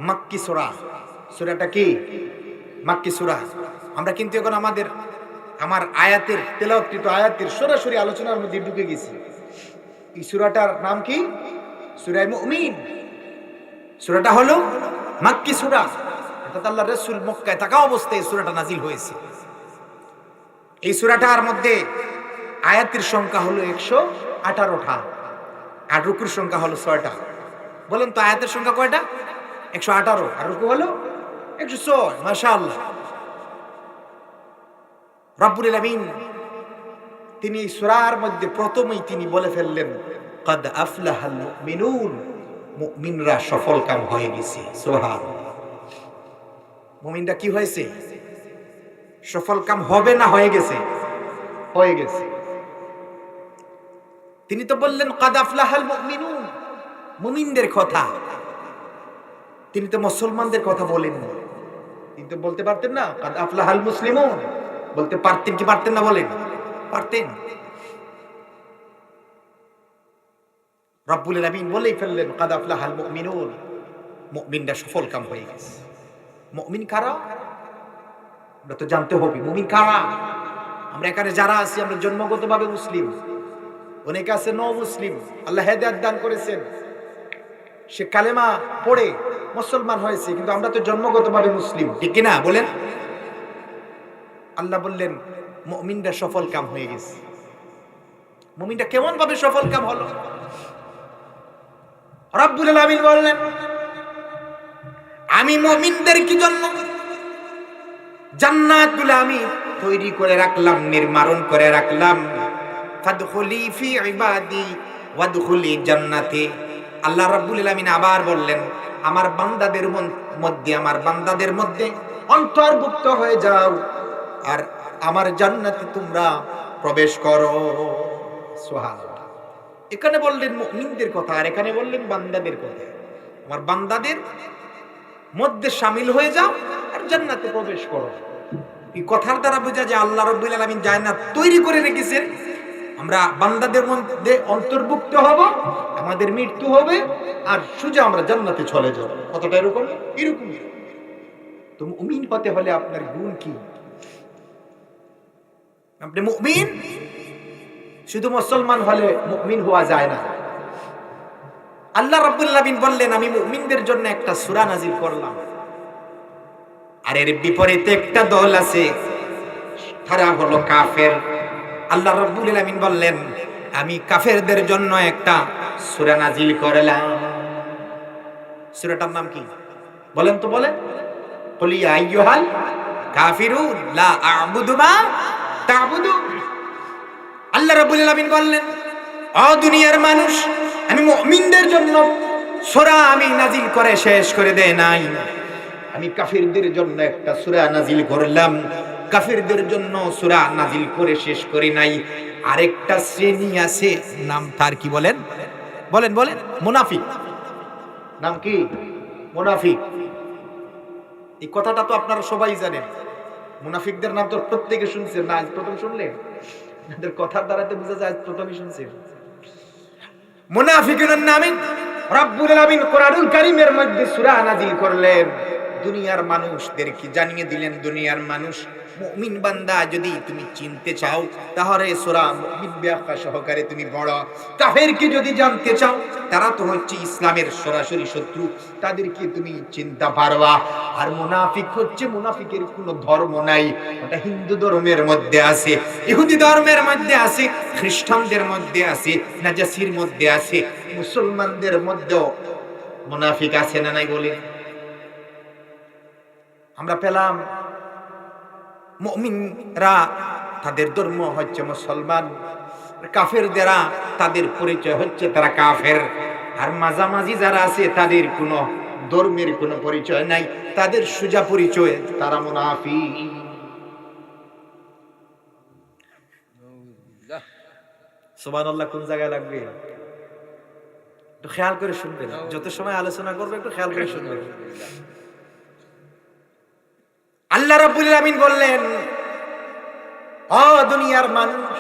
[SPEAKER 1] মাক্কি সূরা। সূরাটা কি? মাক্কি সূরা। আমরা কিন্তু এখন আমার আয়াতের তেলাওয়াতকৃত আয়াতের সরাসরি আলোচনার মধ্যে ঢুকে গেছি। এই সূরাটার নাম কি? সূরা মুমিন। সূরাটা হলো মাক্কি সূরা। অর্থাৎ আল্লাহর রাসূল মক্কায় থাকা অবস্থায় এই সূরাটা নাজিল হয়েছে। এই সূরাটার মধ্যে আয়াতের সংখ্যা হলো 118টা, আর রুকুর সংখ্যা হলো 6টা। বলেন তো আয়াতের সংখ্যা কয়টা? 118, আর রুকু হলো 106। মাশাআল্লাহ। রব্বুল আলামিন তিনি এই সূরার মধ্যে প্রথমেই তিনি বলে ফেললেন ক্বাদ আফলাহাল মুমিনুন, মুমিনরা সফলকাম হয়ে গেছে। সুবহানাল্লাহ। মুমিনরা কি হয়েছে? সফলকাম হবে না হয়ে গেছে? হয়ে গেছে। তিনি তো বললেন ক্বাদ আফলাহাল মুমিনুন, মুমিনদের কথা। তিনি তো মুসলমানদের কথা বলেননি। তিনি তো বলতে পারতেন না ক্বাদ আফলাহাল মুসলিমুন? বলতে পারতেন কি পারতেন না? বলেন। পারতেন। রব্বুল আলামিন বলেই ফেললেন ক্বাদ আফলাহাল মুমিনুন, মুমিনরা সফল কাম হয়ে গেছে। মুমিন কারা? আমরা তো জানতে হবে মুমিন কারা। আমরা এখানে যারা আছি আমরা জন্মগতভাবে মুসলিম, অনেকে আছে ন মুসলিম, আল্লাহ হেদায়েত দান করেছেন, সে কালেমা পড়ে মুসলমান হয়েছে, কিন্তু আমরা তো জন্মগতভাবে মুসলিম, ঠিক কি না বলেন? আল্লাহ বললেন মুমিনরা সফল কাম হয়ে গেছে। মুমিনরা কেমন ভাবে সফল কাম হলো? রব্বুল আলামিন বললেন আমি মুমিনদের কি জন্য জান্নাতগুলো আমি তৈরি করে রাখলাম, নির্মাণ করে রাখলাম। ফাদখুলি ফি ইবাদি ওয়াদখুলি জান্নাতি। আল্লাহ রাব্বুল আলামিন আবার বললেন আমার বান্দাদের মধ্যে, আমার বান্দাদের মধ্যে অন্তর্ভুক্ত হয়ে যাও আর আমার জান্নাতে তোমরা প্রবেশ করো। সুবহানাল্লাহ। এখানে বললেন মুমিনদের কথা আর এখানে বললেন বান্দাদের কথা। আমার বান্দাদের মধ্যে শামিল হয়ে যাও আর জান্নাতে প্রবেশ করো। এই কথার দ্বারা বোঝা যায় আল্লাহ রাব্বুল আলামিন জান্নাত তৈরি করে রেখেছেন, আমরা বান্দাদের মধ্যে অন্তর্ভুক্ত হব, আমাদের মৃত্যু হবে আর সোজা আমরা জান্নাতে চলে যাব। কতটা এরকম? এরকম। তো মুমিন হতে হলে আপনার গুণ কি? আপনি মুমিন শুধু মুসলমান হলে মুমিন হওয়া যায় না। আল্লাহ রাব্বুল আলামিন বললেন আমি মুমিনদের জন্য একটা সূরা নাজিল করলাম, আর এর বিপরীতে একটা দল আছে তারা হলো কাফের। আল্লাহ রাব্বুল আলামিন বললেন আমি কাফেরদের জন্য একটা সূরা নাজিল করলাম। সূরাটার নাম কি বলেন তো? বলেন কুল ইয়া আইয়ুহাল কাফিরুন লা আ'বুদু মা তা'বুদুন। আল্লাহ রাব্বুল আলামিন বললেন ও দুনিয়ার মানুষ আমি মুমিনদের জন্য সূরা আমি নাজিল করে শেষ করে দেই নাই, আমি কাফিরদের জন্য একটা সূরা নাজিল করলাম। কাফিরদের জন্য সূরা নাজিল করে শেষ করি নাই। আরেকটা শ্রেণী আছে, নাম তার কি বলেন? বলেন বলেন। মুনাফিক। নাম কি? মুনাফিক। এই কথাটা তো আপনারা সবাই জানেন। মুনাফিকদের নাম তো প্রত্যেকে শুনছেন না, আজ প্রথম শুনলেন? এদের কথার দ্বারা তো বোঝা যায় আজ প্রথমই শুনছেন। মুনাফিকের নামে রব্বুল আলামিন কোরআনুল কারীমের মধ্যে সূরা নাজিল করলেন, দুনিয়ার মানুষদেরকে জানিয়ে দিলেন দুনিয়ার মানুষ মুমিন বান্দা যদি তুমি চিনতে চাও তাহলে সূরা মুমিন ব্যাখ্যা সহকারে তুমি পড়ো। কাফেরকে যদি জানতে চাও তারা তো হচ্ছে ইসলামের সরাসরি শত্রু, তাদেরকে তুমি চিনতে পারবা। আর মুনাফিক হচ্ছে, মুনাফিকের কোনো ধর্ম নাই, ওটা হিন্দু ধর্মের মধ্যে আছে, ইহুদি ধর্মের মধ্যে আছে, খ্রিস্টানদের মধ্যে আছে, নাজাসির মধ্যে আছে, মুসলমানদের মধ্যেও মুনাফিক আছে না নাই বলে? আমরা পেলাম মুমিনরা তাদের ধর্ম হচ্ছে মুসলমান, কাফেরদেরা তাদের পরিচয় হচ্ছে তারা কাফের, আর মাঝামাঝি যারা আছে তাদের কোনো ধর্মের কোনো পরিচয় নাই, তাদের সোজা পরিচয় তারা মুনাফিক। সুবহানাল্লাহ। কোন জায়গায় লাগবে একটু খেয়াল করে শুনবেন, যত সময় আলোচনা করবে একটু খেয়াল করে শুনবেন। আল্লাহ রাব্বুল আলামিন বললেন ও দুনিয়ার মানুষ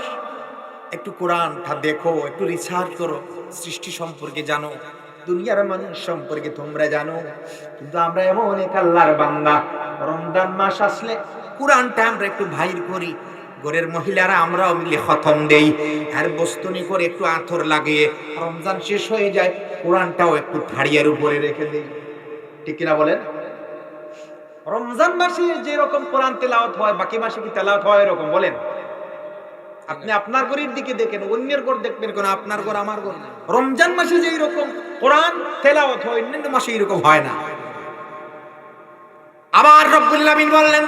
[SPEAKER 1] একটু কোরআনটা দেখো, একটু রিসার্চ করো, সৃষ্টি সম্পর্কে জানো, দুনিয়ার মানুষ সম্পর্কে তোমরা জানো। কিন্তু আমরা এমন এক আল্লাহর বান্দা, রমজান মাস আসলে কোরআনটা আমরা একটু বাইর করি, ঘরের মহিলারা আমরাও মিলে খতম দেই, আর বস্তুনি করে একটু আতর লাগিয়ে রমজান শেষ হয়ে যায় কোরআনটাও একটু থাড়িয়ার উপরে রেখে দেই, ঠিক কিনা বলেন? রমজান মাসে যেরকম কোরআন তেলাওয়াত হয় বাকি মাসে কি তেলাওয়াত হয় এরকম? বলেন। আপনি আপনার ঘরের দিকে দেখেন, অন্যের ঘর দেখবেন কোন, আপনার ঘর আমার ঘর। রমজান মাসে যে এরকম কোরআন তেলাওয়াত হয় অন্যান্য মাসে এরকম হয় না। আবার রব্বুল আলামিন বললেন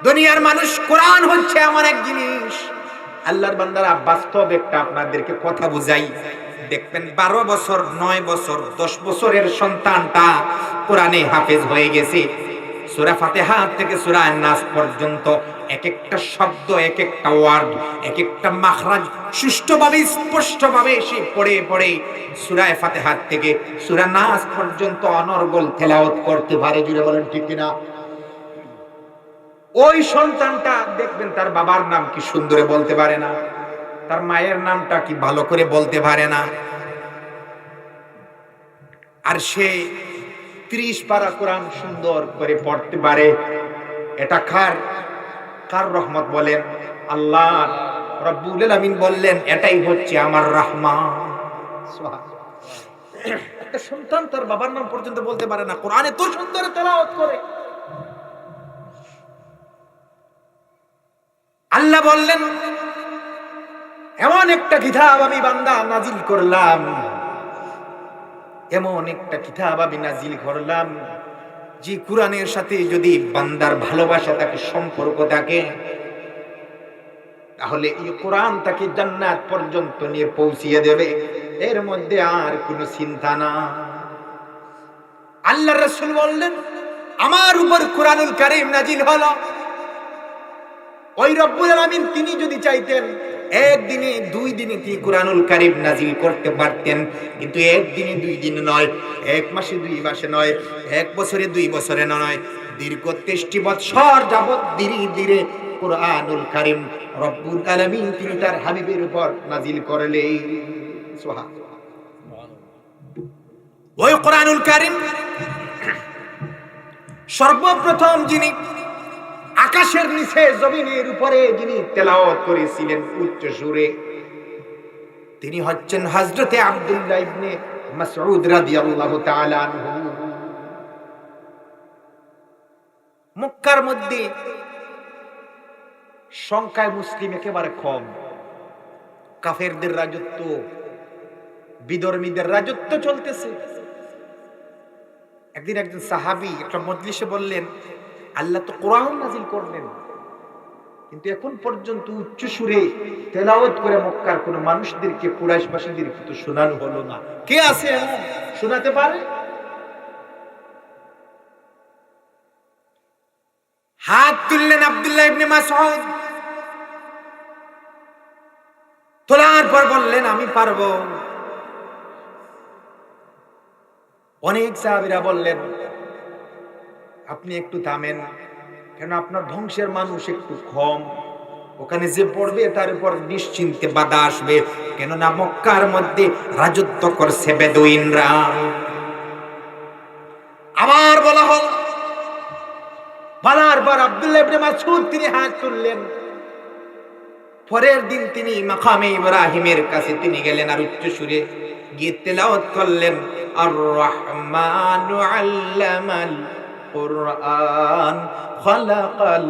[SPEAKER 1] দুনিয়ার মানুষ কোরআন হচ্ছে এমন এক জিনিস, আল্লাহর বান্দারা বাস্তব একটা আপনাদেরকে কথা বুঝাই, দেখবেন 12 বছর 9 বছর 10 বছরের সন্তানটা কোরআনে হাফেজ হয়ে গেছে। সূরা ফাতিহা থেকে সূরা নাস পর্যন্ত এক একটা শব্দ, এক একটা ওয়ার্ড, এক একটা মাখরাজ সুষ্ঠুভাবে স্পষ্টভাবে সে পড়ে পড়ে সূরা ফাতিহা থেকে সূরা নাস পর্যন্ত অনর্গল তেলাওয়াত করতে পারে। জুড়ে বলেন ঠিক কিনা? ওই সন্তানটা দেখবেন তার বাবার নাম কি সুন্দরে বলতে পারে না, তার মায়ের নামটা কি ভালো করে বলতে পারে না, আর সে 30 পারা কোরআন সুন্দর করে পড়তে পারে, এটা কার রহমত বলেন? আল্লাহ রব্বুল আলামিন বললেন এটাই হচ্ছে আমার রহমান। একটা সন্তান তার বাবার নাম পর্যন্ত বলতে পারে না, কোরআনে তো সুন্দর তেলাওয়াত করে। আল্লাহ বললেন এমন একটা কিতাব আমি বান্দা নাজিল করলাম, এমন একটা কিতাব আমি নাজিল করলাম যে কোরআনের সাথে যদি বান্দার ভালোবাসা থাকে, সম্পর্ক থাকে, তাহলে এই কোরআন তাকে জান্নাত পর্যন্ত নিয়ে পৌঁছিয়ে দেবে, এর মধ্যে আর কোনো চিন্তা না। আল্লাহর রাসূল বললেন আমার উপর কোরআনুল কারীম নাজিল হলো, ওই রব্বুল আলামিন তিনি যদি চাইতেন একদিনে 2 দিনে তিনি কোরআনুল কারীম নাজিল করতে পারতেন, কিন্তু একদিনে 2 দিন নয়, 1 মাসে 2 মাসে নয়, 1 বছরে 2 বছরে নয়, দীর্ঘ 23 বছর যাবত ধীরে ধীরে কোরআনুল কারীম রব্বুল আলামিন তিনি তার হাবিবের উপর নাজিল করলেন। সুবহানাল্লাহ। ওই কোরআনুল কারীম সর্বপ্রথম যিনি আকাশের নিচে জমিনের উপরে যিনি তেলাওয়াত করেছিলেন উচ্চ সুরে, তিনি হচ্ছেন হযরতে আব্দুল্লাহ ইবনে মাসউদ রাদিয়াল্লাহু তাআলা আনহু। মক্কার মধ্যে সংখ্যায় মুসলিম একেবারে কম, কাফেরদের রাজত্ব, বিধর্মীদের রাজত্ব চলতেছে। একদিন একজন সাহাবী একটা মজলিসে বললেন আল্লাহ তো কোরআন নাজিল করলেন, কিন্তু এখন পর্যন্ত উচ্চ সুরে তেলাওয়াত করে মক্কার কোন মানুষদেরকে, কুরাইশবাসীদেরকে তো শোনানো হলো না। কে আছে এমন শোনাতে পারে? হাত তুললেন আব্দুল্লাহ ইবনে মাসউদ, তোলার পর বললেন আমি পারবো। অনেক সাহাবীরা বললেন আপনি একটু থামেন, কেন আপনার ধ্বংসের মানুষ একটু কম, ওখানে যে পড়বে তার উপর নিশ্চিন্তে বাধা আসবে, কেননা মক্কার মধ্যে রাজত্ব করছে বেদুইনরা। আবার বলা হল, বলার পর আব্দুল্লাহ ইবনে মাসউদ তিনি হাত তুললেন। পরের দিন তিনি মাকামে ইব্রাহিমের কাছে তিনি গেলেন আর উচ্চ সুরে গিয়ে তেলাওয়াত করলেন আর রহমানু আল্লামাল কুরআন খালাকাল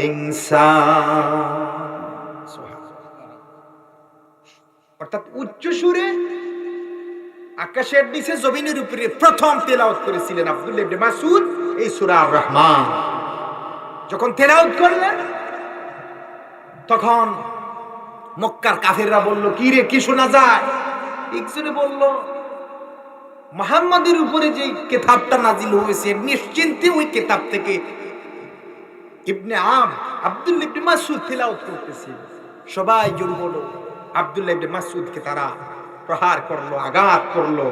[SPEAKER 1] ইনসান। অর্থাৎ উচ্চ সুরে আকাশের নিচে জমিনের উপরে প্রথম তেলাওয়াত করেছিলেন আব্দুল্লাহ ইবনে মাসউদ এই সূরা আর রহমান। যখন তেলাওয়াত করলেন তখন মক্কার কাফেররা বলল কি রে, কি শোনা যায়? একজনে বলল মুহাম্মাদের উপরে যে কিতাবটা নাজিল হয়েছে নিশ্চিন্তে ওই কিতাব থেকে ইবনে আব্দুল্লাহ ইবনে মাসউদ তেলাওয়াত করতেছে। সবাই জোরে বলো, আব্দুল্লাহ ইবনে মাসউদকে তারা প্রহার করলো, আঘাত করলো,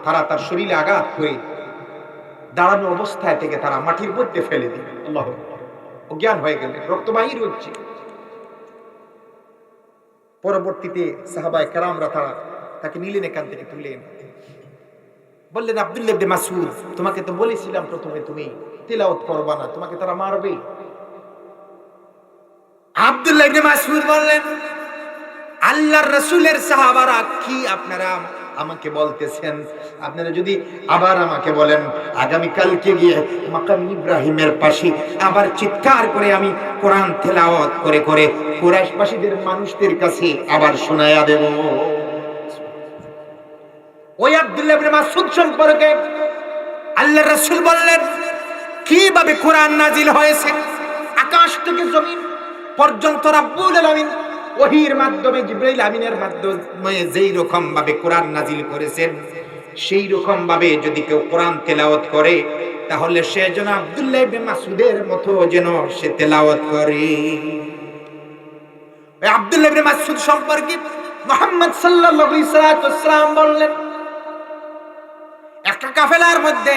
[SPEAKER 1] তারা তার শরীরে আঘাত করে দাঁড়ানো অবস্থায় থেকে তারা মাটির মধ্যে ফেলে দিল। আল্লাহু আকবার। অজ্ঞান হয়ে গেলেন, রক্ত বাহির হচ্ছে। পরবর্তীতে সাহাবায়ে কেরামরা তাকে নিলেন, এখান থেকে তুললেন, বললেন আব্দুল্লাহ ইবনে মাসউদ তোমাকে তো বলেছিলাম প্রথমে তুমি তেলাওয়াত করবা না, তোমাকে তারা মারবে। আব্দুল্লাহ ইবনে মাসউদ বললেন আল্লাহর রাসূলের সাহাবারা কি আপনারা আমাকে বলতেছেন? আপনারা যদি আবার আমাকে বলেন আগামী কালকে গিয়ে মাকাম ইব্রাহিমের পাশে আবার চিৎকার করে আমি কোরআন তেলাওয়াত করে করে কুরাইশবাসীদের মানুষদের কাছে আবার শোনায়া দেব। ওই আব্দুল্লাহ ইবনে মাসউদ সম্পর্কে আল্লাহর রাসূল বললেন কিভাবে কোরআন নাজিল হয়েছে। আকাশ থেকে জমিন পর্যন্ত রব্বুল আলামিন ওহীর মাধ্যমে জিবরাইল আমিনের মাধ্যমে যেই রকম ভাবে কোরআন নাজিল করেছেন, সেই রকম ভাবে যদি কেউ কোরআন তেলাওয়াত করে তাহলে সে যেন আব্দুল্লাহ ইবনে মাসউদের মতো যেন সে তেলাওয়াত করে। ওই আব্দুল্লাহ ইবনে মাসউদ সম্পর্কে মুহাম্মদ সাল্লাল্লাহু আলাইহি ওয়াসাল্লাম বললেন একটা কাফেলার মধ্যে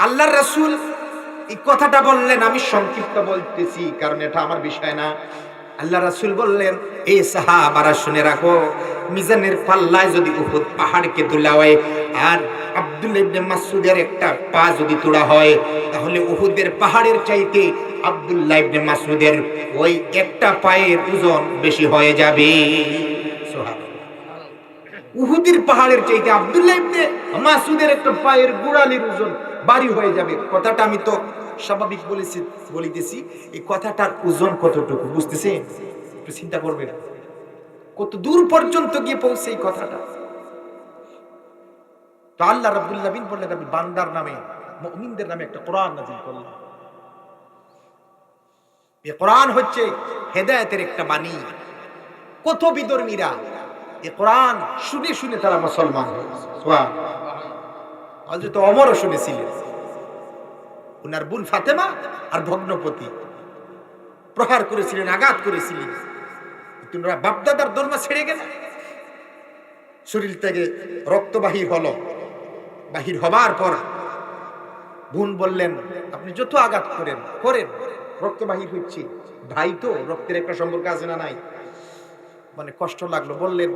[SPEAKER 1] আল্লাহর রাসূল এই কথাটা বললেন, আমি সংক্ষিপ্ত বলতেছি কারণ এটা আমার বিষয় না। আল্লাহ রাসূল বললেন, এই সাহাবারা শুনে রাখো, মিজানের পাল্লায় যদি উহুদ পাহাড়কে তোলা হয় আর আব্দুল্লাহ ইবনে মাসউদের একটা পা যদি তোলা হয়, তাহলে উহুদের পাহাড়ের চাইতে আব্দুল্লাহ ইবনে মাসউদের ওই একটা পায়ের ওজন বেশি হয়ে যাবে। সুবহানাল্লাহ। উহুদের পাহাড়ের চাইতে আব্দুল্লাহ ইবনে মাসউদের একটা পায়ের গোড়ালির ওজন ভারী হয়ে যাবে। কথাটা আমি তো স্বাভাবিক বলিতেছি, এই কথাটার ওজন কতটুকু বুঝতেছেন? একটু চিন্তা করবেন, কত দূর পর্যন্ত গিয়ে পৌঁছে এই কথাটা। তো আল্লাহ রাব্বুল আলামিন বললেন, আমি বান্দার নামে, মুমিনদের নামে একটা কোরআন নাযিল করলাম। এই কোরআন হচ্ছে হেদায়েতের একটা বাণী। কত বিধর্মীরা এই কোরআন শুনে শুনে তারা মুসলমান হয়েছে। সুবহানাল্লাহ। হযরত ওমরও শুনেছিলেন, উনার বোন ফাতেমা আর ভগ্নপতি প্রহার করেছিলেন, আঘাত করেছিলেন, তোমরা বাপদাদার ধর্ম ছেড়ে গেলে। শরীর থেকে রক্ত বাহির হলো, বাহির হবার পর বোন বললেন, আপনি যত আঘাত করেন করেন, রক্ত বাহির হচ্ছে, ভাই তো রক্তের একটা সম্পর্ক আছে না নাই? মানে কষ্ট লাগলো, বললেন,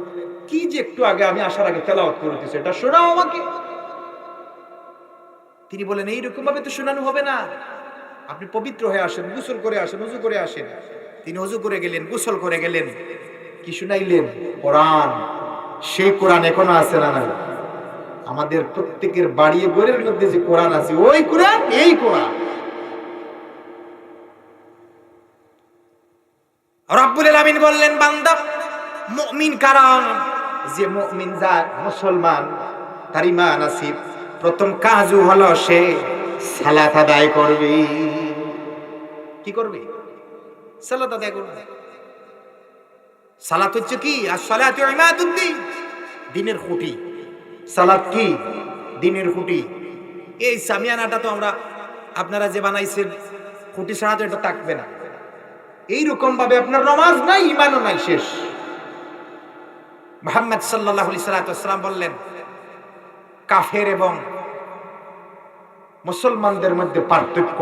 [SPEAKER 1] কি যে একটু আগে আমি আসার আগে তেলাওয়াত করতেছি, এটা শোনাও আমাকে। তিনি বলেন, এইরকম ভাবে তো শোনানো হবে না, আপনি পবিত্র হয়ে আসেন, গোসল করে আসেন, ওযু করে আসেন। তিনি ওযু করে গেলেন, গোসল করে গেলেন, কি শুনাইলেন? কোরআন। সেই কোরআন এখনো আছে না নাই? আমাদের প্রত্যেকের বাড়ি ঘরের মধ্যে যে কোরআন আছে, ওই কোরআন, এই কোরআন। রব্বুল আলামিন বললেন, বান্দা মুমিন কারা? যে মুমিন, যা মুসলমান, তার ঈমান আছে, প্রথম কাজও হলো সে সালাত আদায় করবে। কি করবে? সালাত আদায় করবে। সালাত হচ্ছে কি? as-salatu ইমাদুদ্দিন, দ্বীনের খুঁটি। সালাত কি? দ্বীনের খুঁটি। এই সামিয়ানাটা তো আমরা, আপনারা যে বানাইছেন, খুঁটি ছাড়া তো এটা থাকবে না। এইরকম ভাবে আপনার নামাজ নাই, ঈমানও নাই, শেষ। মুহাম্মদ সাল্লাল্লাহু আলাইহি সাল্লাম বললেন, কাফের এবং মুসলমানদের মধ্যে পার্থক্য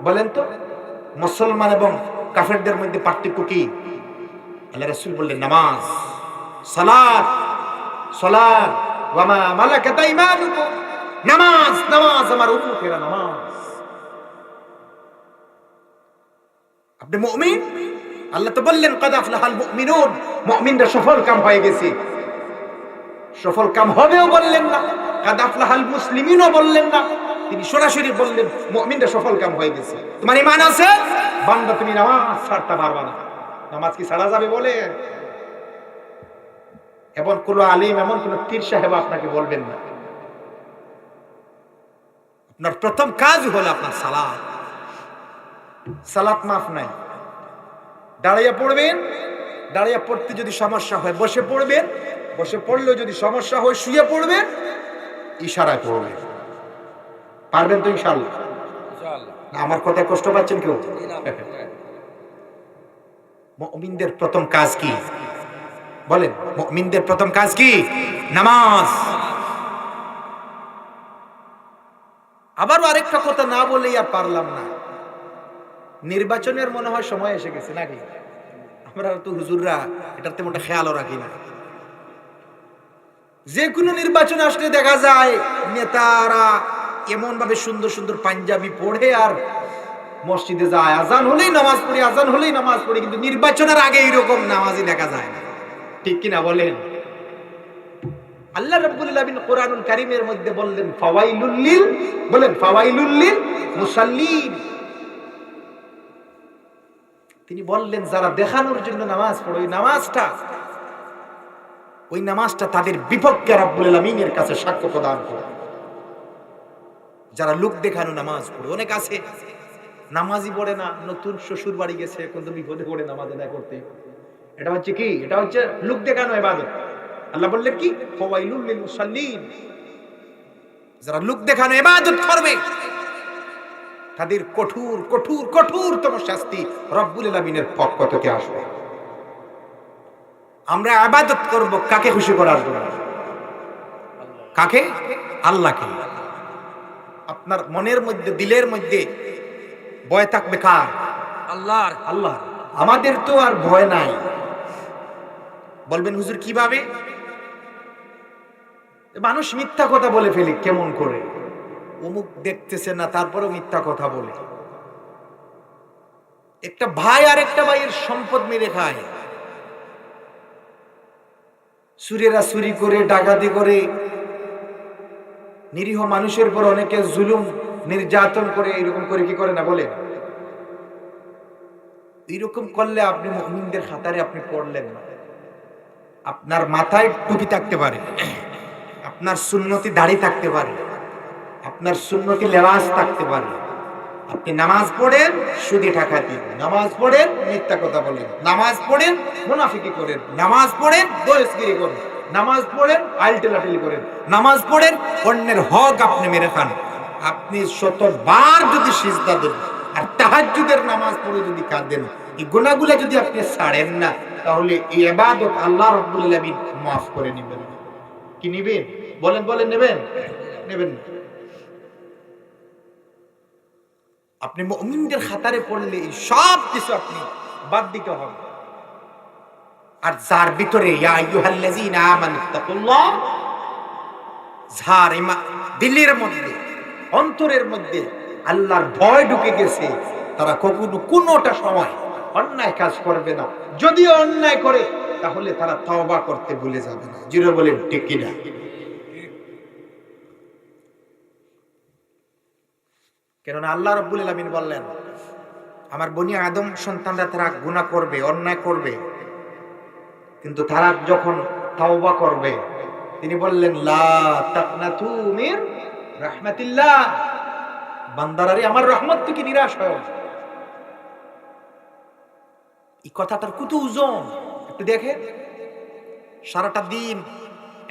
[SPEAKER 1] বলেন তো? মুসলমান এবং কাফেরদের মধ্যে পার্থক্য কি? আল্লাহ রাসূল বললেন, নামাজ, সালাত, সালাত ওয়া মা মালাকাত আইমানুকুম। নামাজ, নামাজ আমার উম্মতেরা নামাজ। আপনি মুমিন, আল্লাহ তো বললেন, কাদ আফলাহাল মুমিনুন, মুমিনরা সফল কাম হয়ে গেছে। সফল কাম হবেও বললেন না, কাদ আফলাহাল মুসলিমিনও বললেন না, তিনি সরাসরি বললেন মুমিনরা সফল কাম হয়ে গেছে। তোমার ঈমান আছে বান্দা, তুমি নামাজ ছাড়তে পারবে না। নামাজ কি ছাড়া যাবে বলে? এমন কোন আলিম, এমন কোন পীর সাহেব আপনাকে বলবেন না। আপনার প্রথম কাজ হলো আপনার সালাত। সালাত মাফ নাই। দাঁড়াইয়া পড়বেন, দাঁড়াইয়া পড়তে যদি সমস্যা হয় বসে পড়বেন, বসে পড়লেও যদি সমস্যা হয় শুয়ে পড়বেন, ইশারায় পড়বেন। পারবেন তো ইনশাআল্লাহ?
[SPEAKER 2] ইনশাআল্লাহ।
[SPEAKER 1] না, আমার কথায় কষ্ট পাচ্ছেন কেউ? মুমিনদের প্রথম কাজ কি বলেন? মুমিনদের প্রথম কাজ কি? নামাজ। আবারও আরেকটা কথা না বলেই আর পারলাম না, নির্বাচনের মনে হয় সময় এসে গেছে নাকি? আমরা তো হুজুররা এটার তেমন একটা খেয়ালও রাখি না। যে কোনো নির্বাচন আসলে দেখা যায় নেতারা এমন ভাবে সুন্দর সুন্দর পাঞ্জাবি পড়ে আর মসজিদে যায়, আজান হলেই নামাজ পড়ি, আজান হলেই নামাজ পড়ি, কিন্তু নির্বাচনের আগে এইরকম নামাজই দেখা যায় না। ঠিক কিনা বলেন? আল্লাহ রাব্বুল আলামিন কোরআনুল কারীমের মধ্যে বললেন, ফাওয়াইলুল লিল, বলেন ফাওয়াইলুল লিল মুসাল্লিন। তিনি বললেন, যারা দেখানোর জন্য নামাজ পড়ে, ওই নামাজটা তাদের বিপক্ষে রাব্বুল আলামিনের কাছে সাক্ষ্য প্রদান করে। যারা লোক দেখানো নামাজ পড়ে, অনেক আছে নামাজই পড়ে না, নতুন শ্বশুর বাড়ি গেছে, কিন্তু বিপদে পড়ে নামাজ আদায় করতে। এটা হচ্ছে কি? এটা হচ্ছে লোক দেখানো ইবাদত। আল্লাহ বললেন কি? ফাওয়াইলুল লিল মুসাল্লিন। যারা লোক দেখানো ইবাদত করবে তাদের কঠোর কঠোর কঠোরতম শাস্তি রব্বুল আলামিনের পক্ষ থেকে আসবে। আমরা ইবাদত করব কাকে খুশি করার জন্য? কাকে? আল্লাহকে। আপনার মনের মধ্যে, দিলের মধ্যে ভয় থাকবে কার?
[SPEAKER 2] আল্লাহর।
[SPEAKER 1] আল্লাহ। আমাদের তো আর ভয় নাই। বলবেন হুজুর কিভাবে? মানুষ মিথ্যা কথা বলে ফেলে কেমন করে, অমুক দেখতেছে না তারপরেও মিথ্যা কথা বলে। একটা ভাই আর একটা ভাইয়ের সম্পদ মেরে খায়, চুরেরা চুরি করে, ডাকাতি করে, নিরীহ মানুষের পর অনেকে জুলুম নির্যাতন করে, এরকম করে কি করে না বলে? এরকম করলে আপনি মুমিনদের খাতারে আপনি পড়লেন না। আপনার মাথায় টুপি থাকতে পারে, আপনার সুন্নতি দাড়ি থাকতে পারে, আপনার সুন্নতি লেবাস থাকতে পারে, আপনি নামাজ পড়েন সুদী টাকা দিন, নামাজ পড়েন মিথ্যা কথা বলেন, নামাজ পড়েন মুনাফিকি করেন, নামাজ পড়েন দোষগিরি করেন, নামাজ পড়েন আইলটেলাটেলি করেন, নামাজ পড়েন অন্যের হক আপনি মেরে খান, আপনি শতবার যদি সিজদা দেন আর তাহাজ্জুদের নামাজ পড়ে যদি কাঁদেন, এই গুনাহগুলো যদি আপনি ছাড়েন না, তাহলে এই ইবাদত আল্লাহ রাব্বুল আলামিন মাফ করে নেবেন। কি নেবেন? বলেন বলেন, নেবেন? নেবেন। আপনি মুমিনদের খাতারে পড়লে এই সব কিছু আপনি বাদ দিতে হবে। আর যার ভিতরে ইয়া আইয়ুহাল্লাযীনা আমানুত্তাকুল্লাহ, যার দিলের মধ্যে অন্তরের মধ্যে আল্লাহর ভয় ঢুকে গেছে, তারা কখনো কোনোটা সময় অন্যায় কাজ করবে না। যদি অন্যায় করে তাহলে তারা তওবা করতে ভুলে যাবে না। জিরো বলেন ঠিক কিনা? কেননা আল্লাহ রাব্বুল আলামিন বললেন, আমার বনি আদম সন্তানরা তারা গুনাহ করবে, অন্যায় করবে, কিন্তু তারা যখন তাওবা করবে, তিনি বললেন লা তাকনাতু মির রাহমাতিল্লাহ, বান্দারারে আমার রহমত থেকে নিরাশ হয়। এই কথাটার কত ওজন একটু দেখেন। সারাটা দিন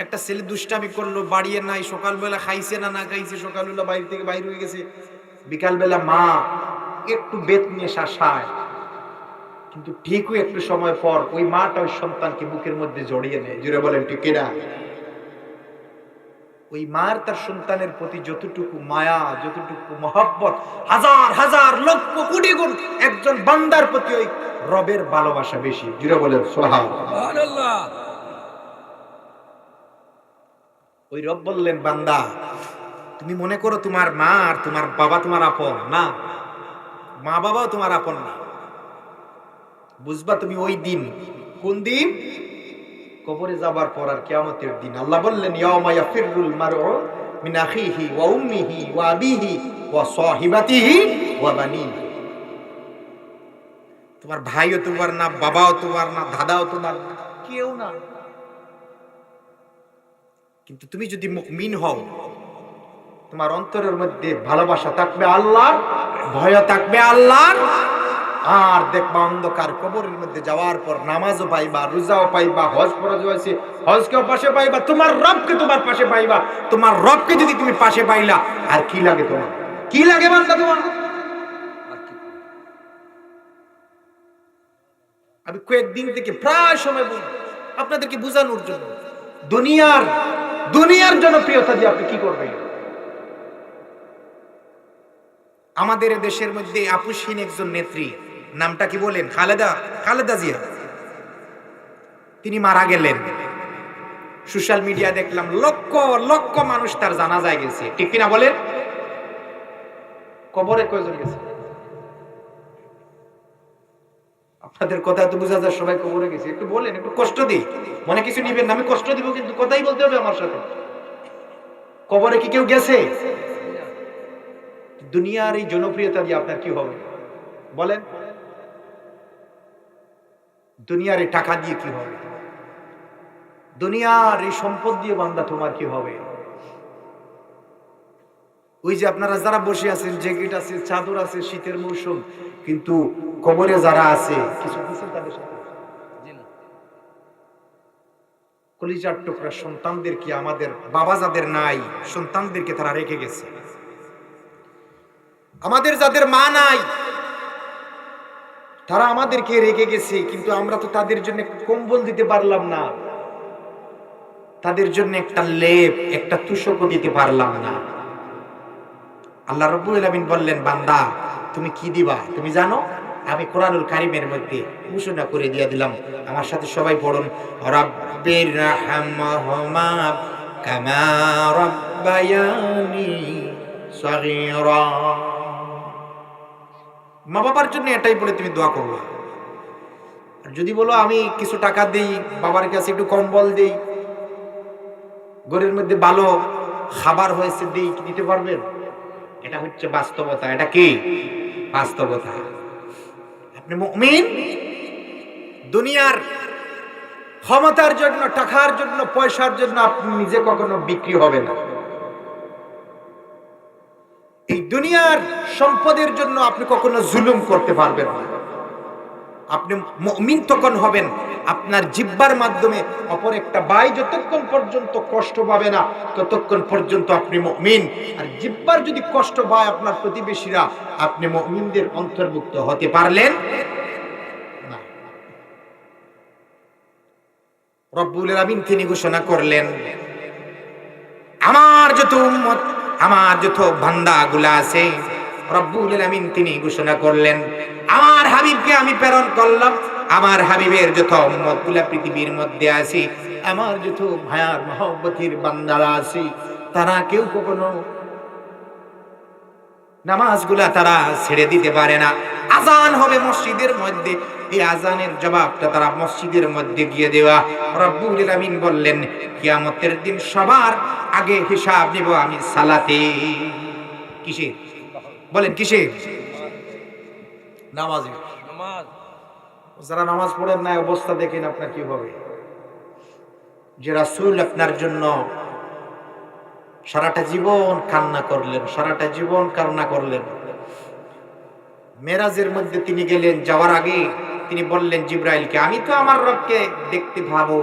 [SPEAKER 1] একটা ছেলে দুষ্টামি করলো, বাড়িয়ে নাই, সকালবেলা খাইছে না খাইছে, সকালবেলা বাইরে থেকে বাইরে হয়ে গেছে, বিকালবেলা মা একটু বেত নিয়ে শাসায়, কিন্তু ঠিকই একটু সময় পর ওই মাটা ওই সন্তানকে বুকের মধ্যে জড়িয়ে নেয়। জুড়ে বলেন ঠিক কিনা? ওই মার তার সন্তানের প্রতি যতটুকু মায়া, যতটুকু মহব্বত, হাজার হাজার লক্ষ কোটি গুণ একজন বান্দার প্রতি ওই রবের ভালোবাসা বেশি। জুড়ে বলেন সুবহানাল্লাহ। ওই রব বললেন, বান্দা তুমি মনে করো তোমার মা আর তোমার বাবা তোমার আপন না, মা বাবাও তোমার আপন না। বুঝবা তুমি ওই দিন, কোন দিন? কবরে যাবার পর আর কিয়ামতের দিন। আল্লাহ বললেন ইয়াউমা ইয়াফিরুল মারউ মিন আখিহি ওয়া উম্মিহি ওয়া আবিহি ওয়া সাহিবাতিহি ওয়া বানিহি। তোমার ভাইও তোমার না, বাবাও তোমার না, দাদাও তোমার না, কেউ না। কিন্তু তুমি যদি মুমিন হও, তোমার অন্তরের মধ্যে ভালোবাসা থাকবে আল্লাহর, ভয় থাকবে আল্লাহর, আর দেখবা অন্ধকার কবরের মধ্যে যাওয়ার পর নামাজও পাইবা, রোজাও পাইবা, হজ ফরজ হয়েছে হজকেও পাশে পাইবা, তোমার রবকে তোমার পাশে পাইবা। তোমার রবকে যদি তুমি পাশে পাইলা, আর কি লাগে তোমার? কি লাগে বান্দা তোমার? আমি কয়েকদিন থেকে প্রায় সময় বলি আপনাদেরকে বোঝানোর জন্য, দুনিয়ার জনপ্রিয়তা দিয়ে আপনি কি করবেন? আমাদের দেশের মধ্যে আপুসহীন একজন নেত্রী, নামটা কি বলেন? খালেদা জিয়া। তিনি মারা গেলেন। সোশ্যাল মিডিয়া দেখলাম লক্ষ লক্ষ মানুষ তার জানাজায় গেছে, ঠিক কিনা বলেন? কবরে কয়জন গেছে? আপনাদের কথা তো বোঝা যায় সবাই কবরে গেছে। একটু বলেন, একটু কষ্ট দিই, মনে কিছু নিবেন না, আমি কষ্ট দিব, কিন্তু কথাই বলতে হবে আমার সাথে। কবরে কি কেউ গেছে? দুনিয়ার এই জনপ্রিয়তা দিয়ে আপনার কি হবে বলেন? দুনিয়ার এই টাকা দিয়ে কি হবে? দুনিয়ার এই সম্পদ দিয়ে বান্দা তোমার কি হবে? ওই যে আপনারা যারা বসে আছেন, জ্যাকেট আছে, চাদর আছে, শীতের মৌসুম, কিন্তু কবরে যারা আছে কিছু কিছু তাদের সাথে কলিজার টুকরা সন্তানদেরকে, আমাদের বাবা যাদের নাই সন্তানদেরকে তারা রেখে গেছে। আমাদের যাদের মা নাই তারা আমাদেরকে রেখে গেছে, কিন্তু আমরা তো তাদের জন্য কম্বল দিতে পারলাম না, তাদের জন্য একটা লেপ, একটা তুষকও দিতে পারলাম না। আল্লাহ রাব্বুল আলামিন বললেন, বান্দা তুমি কি দিবা তুমি জানো? আমি কোরআনুল কারীমের মধ্যে ঘোষণা করে দিয়ে দিলাম, আমার সাথে সবাই পড়ুন, রাব্বির রাহমাহুমা কামা রাব্বায়ানি সগীরা। মা বাবার জন্য এটাই বলে তুমি দোয়া করবে। আর যদি বলো আমি কিছু টাকা দেই, বাবার কাছে একটু কম্বল দেই, ঘরের মধ্যে ভালো খাবার হয়েছে দেই, দিতে পারবেন? এটা হচ্ছে বাস্তবতা। এটা কি বাস্তবতা? আপনি মুমিন, দুনিয়ার ক্ষমতার জন্য, টাকার জন্য, পয়সার জন্য আপনি নিজে কখনো বিক্রি হবে না। এই দুনিয়ার সম্পদের জন্য আপনি কখনো জুলুম করতে পারবেন না। আপনি মুমিন তখন হবেন আপনার জিহ্বার মাধ্যমে অপর একটা ভাই যতক্ষণ পর্যন্ত কষ্ট পাবে না ততক্ষণ পর্যন্ত আপনি মুমিন। আর জিহ্বার যদি কষ্ট পায় আপনার প্রতিবেশীরা, আপনি মুমিনদের অন্তর্ভুক্ত হতে পারলেন না। রব্বুল আলামিন তিনি ঘোষণা করলেন, আমার যত উম্মত, আমার যত বান্দাগুলা আছে, রব্বুল আলামিন তিনি ঘোষণা করলেন, আমার হাবিবকে আমি প্রেরণ করলাম। আমার হাবিবের যত উম্মতগুলা পৃথিবীর মধ্যে আছে, আমার যত ভায়ার মহব্বতের বান্দারা আছে, তারা কেউ কখনো নামাজগুলা তারা ছেড়ে দিতে পারে না। আজান হবে মসজিদের মধ্যে, এই আজানের জবাবটা তারা মসজিদের মধ্যে গিয়ে দেওয়া। রব্বুল আলামিন বললেন, কিয়ামতের দিন সবার আগে হিসাব নিব আমি সালাতে। কিসে বলেন? কিসে? নামাজে।
[SPEAKER 2] নামাজ।
[SPEAKER 1] যারা নামাজ পড়েন না, অবস্থা দেখেন আপনার কি হবে। যে রাসূল আপনার জন্য সারাটা জীবন কান্না করলেন, সারাটা জীবন কান্না করলেন, মেরাজের মধ্যে তিনি গেলেন, যাওয়ার আগে তিনি বললেন জিবরাইলকে, আমি তো আমার রবকে দেখতে পাবো,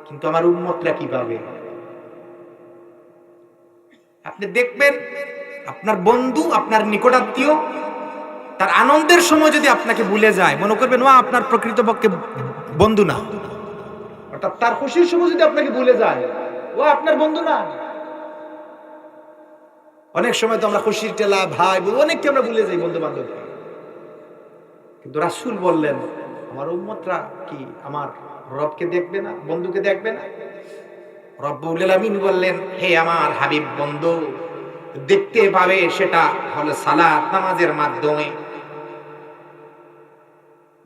[SPEAKER 1] কিন্তু আমার উম্মতরা কি পাবে? আপনি দেখবেন আপনার বন্ধু, আপনার নিকটাত্মীয় তার আনন্দের সময় যদি আপনাকে ভুলে যায়, মনে করবেন ও আপনার প্রকৃতপক্ষে বন্ধু না। অর্থাৎ তার খুশির সময় যদি আপনাকে ভুলে যায়, ও আপনার বন্ধু না। অনেক সময় তো আমরা খুশির টেলা, ভাই অনেককে আমরা ভুলে যাই, বন্ধু বান্ধব। কিন্তু রাসূল বললেন, আমার উম্মতরা কি আমার রবকে দেখবে না, বন্ধুকে দেখবে না? রব্বুল আলামিন বললেন, হে আমার হাবিব বন্ধু, দেখতে পাবে, সেটা হলো সালাত, নামাজের মাধ্যমে।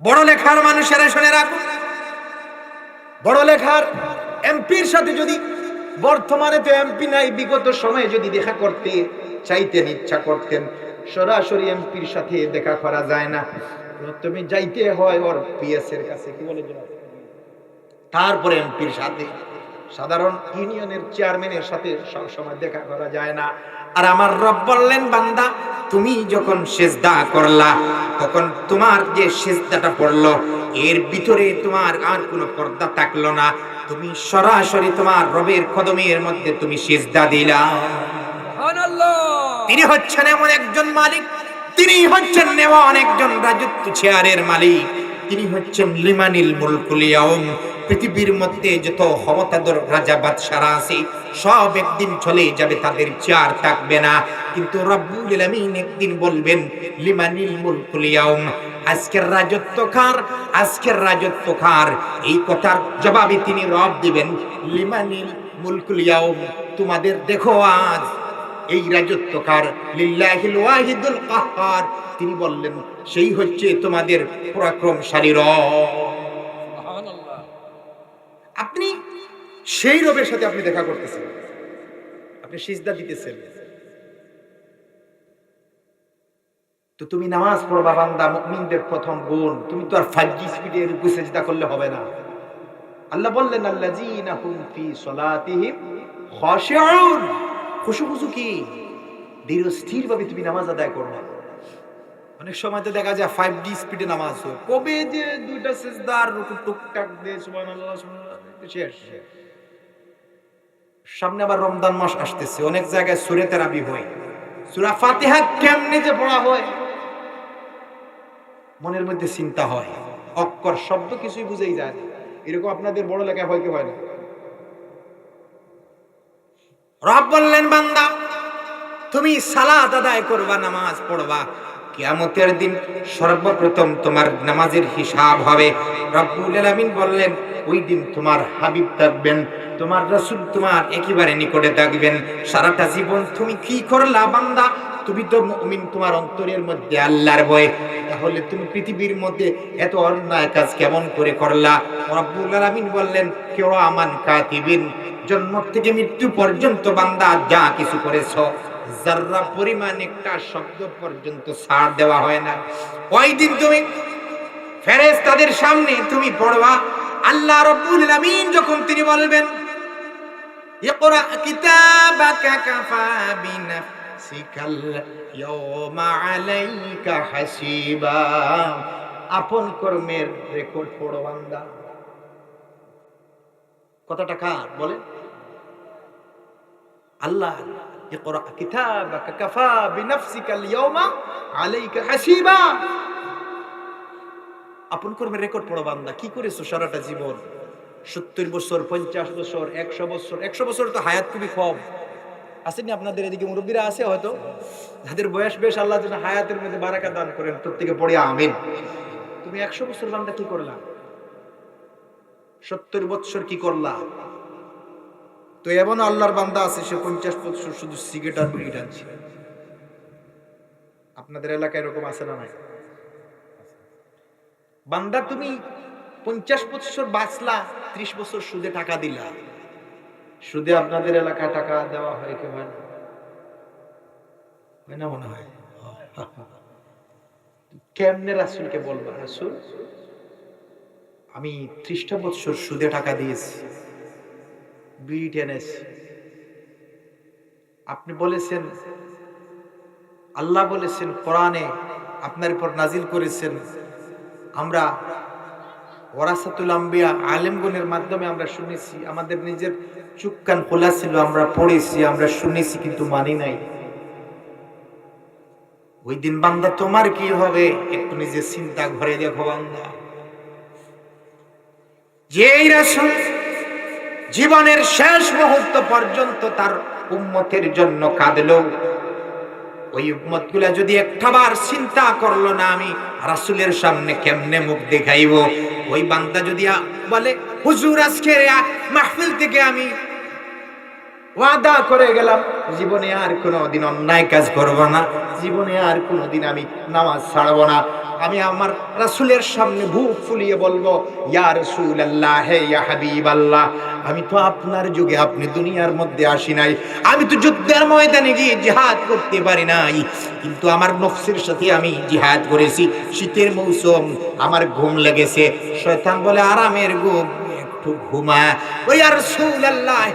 [SPEAKER 1] বড় লেখার মানুষেরা শুনে রাখুন, বড় লেখার এমপির সাথে যদি, বর্তমানে তো এমপি নাই, বিগত সময়ে যদি দেখা করতে চাইতেন, ইচ্ছা করতেন, সরাসরি এমপির সাথে দেখা করা যায় না, তুমি যাইতে হয় ওর পিএস এর কাছে, কি বলে, তারপরে এমপির সাথে। সাধারণ ইউনিয়নের চেয়ারম্যানের সাথে সব সময় দেখা করা যায় না। আর আমার রব বললেন, বান্দা তুমি যখন সিজদা করলা, তখন তোমার যে সিজদাটা পড়লো, এর ভিতরে তোমার আর কোনো পর্দা থাকলো না, তুমি সরাসরি তোমার রবের কদমের মধ্যে তুমি সিজদা দিলা।
[SPEAKER 2] সুবহানাল্লাহ।
[SPEAKER 1] তিনি হচ্ছেন এমন একজন মালিক, তিনি হচ্ছেন এমন একজন রাজত্ব চেয়ারের মালিক, তিনি হচ্ছেন লিমানিল মুলকুল ইয়াউম। পৃথিবীর মধ্যে যত ক্ষমতাধর রাজা বাদশারা আছে, সব একদিন চলে যাবে, তাদের চেয়ার থাকবে না। কিন্তু রব্বুল আলামিন একদিন বলবেন, লিমানিল মুলকুল ইয়াউম, আজকের রাজত্ব কার, আজকের রাজত্ব কার? এই কথার জবাবে তিনি রব দিবেন, লিমানিল মুলকুল ইয়াউম, তোমাদের দেখো আজ এই রাজত্ব কার, লিল্লাহিল ওয়াহিদুল কাহ্হার। তিনি বললেন, সেই হচ্ছে তোমাদের পরাক্রমশালী রব।
[SPEAKER 2] সুবহানাল্লাহ।
[SPEAKER 1] আপনি সেই রবের সাথে আপনি দেখা করতেছেন, আপনি সিজদা দিতেছেন। তো তুমি নামাজ পড়বা বান্দা, মুমিনদের প্রথম গুণ, তুমি তো আর 5G স্পিডে রুকু সিজদা করলে হবে না। আল্লাহ বললেন, আল্লাযীনা হুম ফি সলাতিহিম খাশিউন। খুশু কি? ধীরস্থির ভাবে তুমি নামাজ আদায় করবা। অনেক সময় তো দেখা যায় 5G স্পিডে নামাজ হয়, কবে যে দুইটা সিজদার রুকু টুকটাক দিয়ে সুবহানাল্লাহ সুবহানাল্লাহ শেষ। সামনে আবার রমজান মাস আসতেছে, অনেক জায়গায় সূরা তারাবি হয়, সূরা ফাতিহা কেমনে যে পড়া হয়, মনের মধ্যে চিন্তা হয়, অক্ষর শব্দ কিছুই বুঝেই যায় না। এরকম আপনাদের বড় লেখায় হয় কি হয় না? রব বললেন, বান্দা তুমি সালাত আদায় করবা, নামাজ পড়বা, কিয়ামতের দিন সর্বপ্রথম তোমার নামাজের হিসাব হবে। রব্বুল আলামিন বললেন ওই দিন তোমার হাবিব থাকবেন, তোমার রাসূল তোমার একেবারে নিকটে থাকবেন। সারাটা জীবন তুমি কি করলা বান্দা? তুমি তো মুমিন, তোমার অন্তরের মধ্যে আল্লাহর ভয়, তাহলে তুমি পৃথিবীর মধ্যে এত অন্যায় কাজ কেমন করে করলা? রব্বুল আলামিন বললেন কিরামান কাতিবিন, জন্ম থেকে মৃত্যু পর্যন্ত বান্দা যা কিছু করেছো যাররা পরিমাণ একটা শব্দ পর্যন্ত ছাড় দেওয়া হয় না। ওই দিন তুমি ফেরেশতাদের সামনে তুমি পড়বা, আল্লাহ রাব্বুল আলামিন যখন তিনি বলবেন ইকরা কিতাবাকা কাফা বিনাফসিকাল ইয়াওমা আলাইকা হাসিবা, আপন কর্মের রেকর্ড পড়ো বান্দা। কথাটা কার বলেন? আল্লাহ। ইকরা কিতাবাকা কাফা বিনাফসিকাল ইয়াওমা আলাইকা হাসিবা, আপন কর্মের রেকর্ড পড়ো বান্দা। কি করেছো সারাটা জীবন? 70 বছর, 50 বছর, 100 বছর। 100 বছর তো হায়াত খুবই কম। আসেনি আপনাদের এদিকে মুরব্বীরা আছে হয়তো, যাদের বয়স বেশ, আল্লাহ যেন হায়াতের মধ্যে বারাকা দান করেন, প্রত্যেকে পড়ে আমিন। তুমি 100 বছর বান্দা কি করলা? 70 বছর কি করলা? তো এমন আল্লাহর বান্দা আছে সে 50 বছর শুধু সিগারেট আর বিড়ি টানছে। আপনাদের এলাকায় এরকম আছে না নাই? বান্দা তুমি 50 বছর বাঁচলা, 30 বছর সুদে টাকা দিলা। সুদে আপনাদের এলাকায় টাকা দেওয়া হয় কি হয় না? হয় না মনে হয়? কেমনে রাসূলকে বলবা, রাসূল আমি 30টা বছর সুদে টাকা দিয়েছি, বিড়ি টেনেছি। আপনি বলেছেন, আল্লাহ বলেছেন কোরআনে, আপনার উপর নাজিল করেছেন, আমরা ওয়ারাসাতুল আম্বিয়া আলেমগণের মাধ্যমে আমরা শুনেছি, আমাদের নিজের চোখ কান খোলা ছিল, আমরা পড়েছি, আমরা শুনেছি, কিন্তু মানি নাই। ওই দিন বান্দা তোমার কি হবে একটু নিজে চিন্তা করে দেখো বান্দা। যেই রাসূল জীবনের শেষ মুহূর্ত পর্যন্ত তার উম্মতের জন্য কাঁদলো, ওই উম্মতগুলা যদি একটাবার চিন্তা করলো না আমি রাসূলের সামনে কেমনে মুখ দেখাইব, ওই বান্দা যদি বলে হুজুর আজকের মাহফিল থেকে আমি ওয়াদা করে গেলাম জীবনে আর কোনোদিন অন্যায় কাজ করব না, জীবনে আর কোনোদিন আমি নামাজ ছাড়ব না, আমি আমার রাসূলের সামনে বুক ফুলিয়ে বলবো ইয়া রাসূলুল্লাহ, হে ইয়া হাবিবাল্লাহ, আমি তো আপনার যুগে আপনি দুনিয়ার মধ্যে আসি নাই, আমি তো যুদ্ধের ময়দানে গিয়ে জিহাদ করতে পারি নাই, কিন্তু আমার নফসের সাথে আমি জিহাদ করেছি। শীতের মৌসুম, আমার ঘুম লেগেছে, শয়তান বলে আরামের ঘুম, একটু ঘুমা। ওই ইয়া রাসূলুল্লাহ,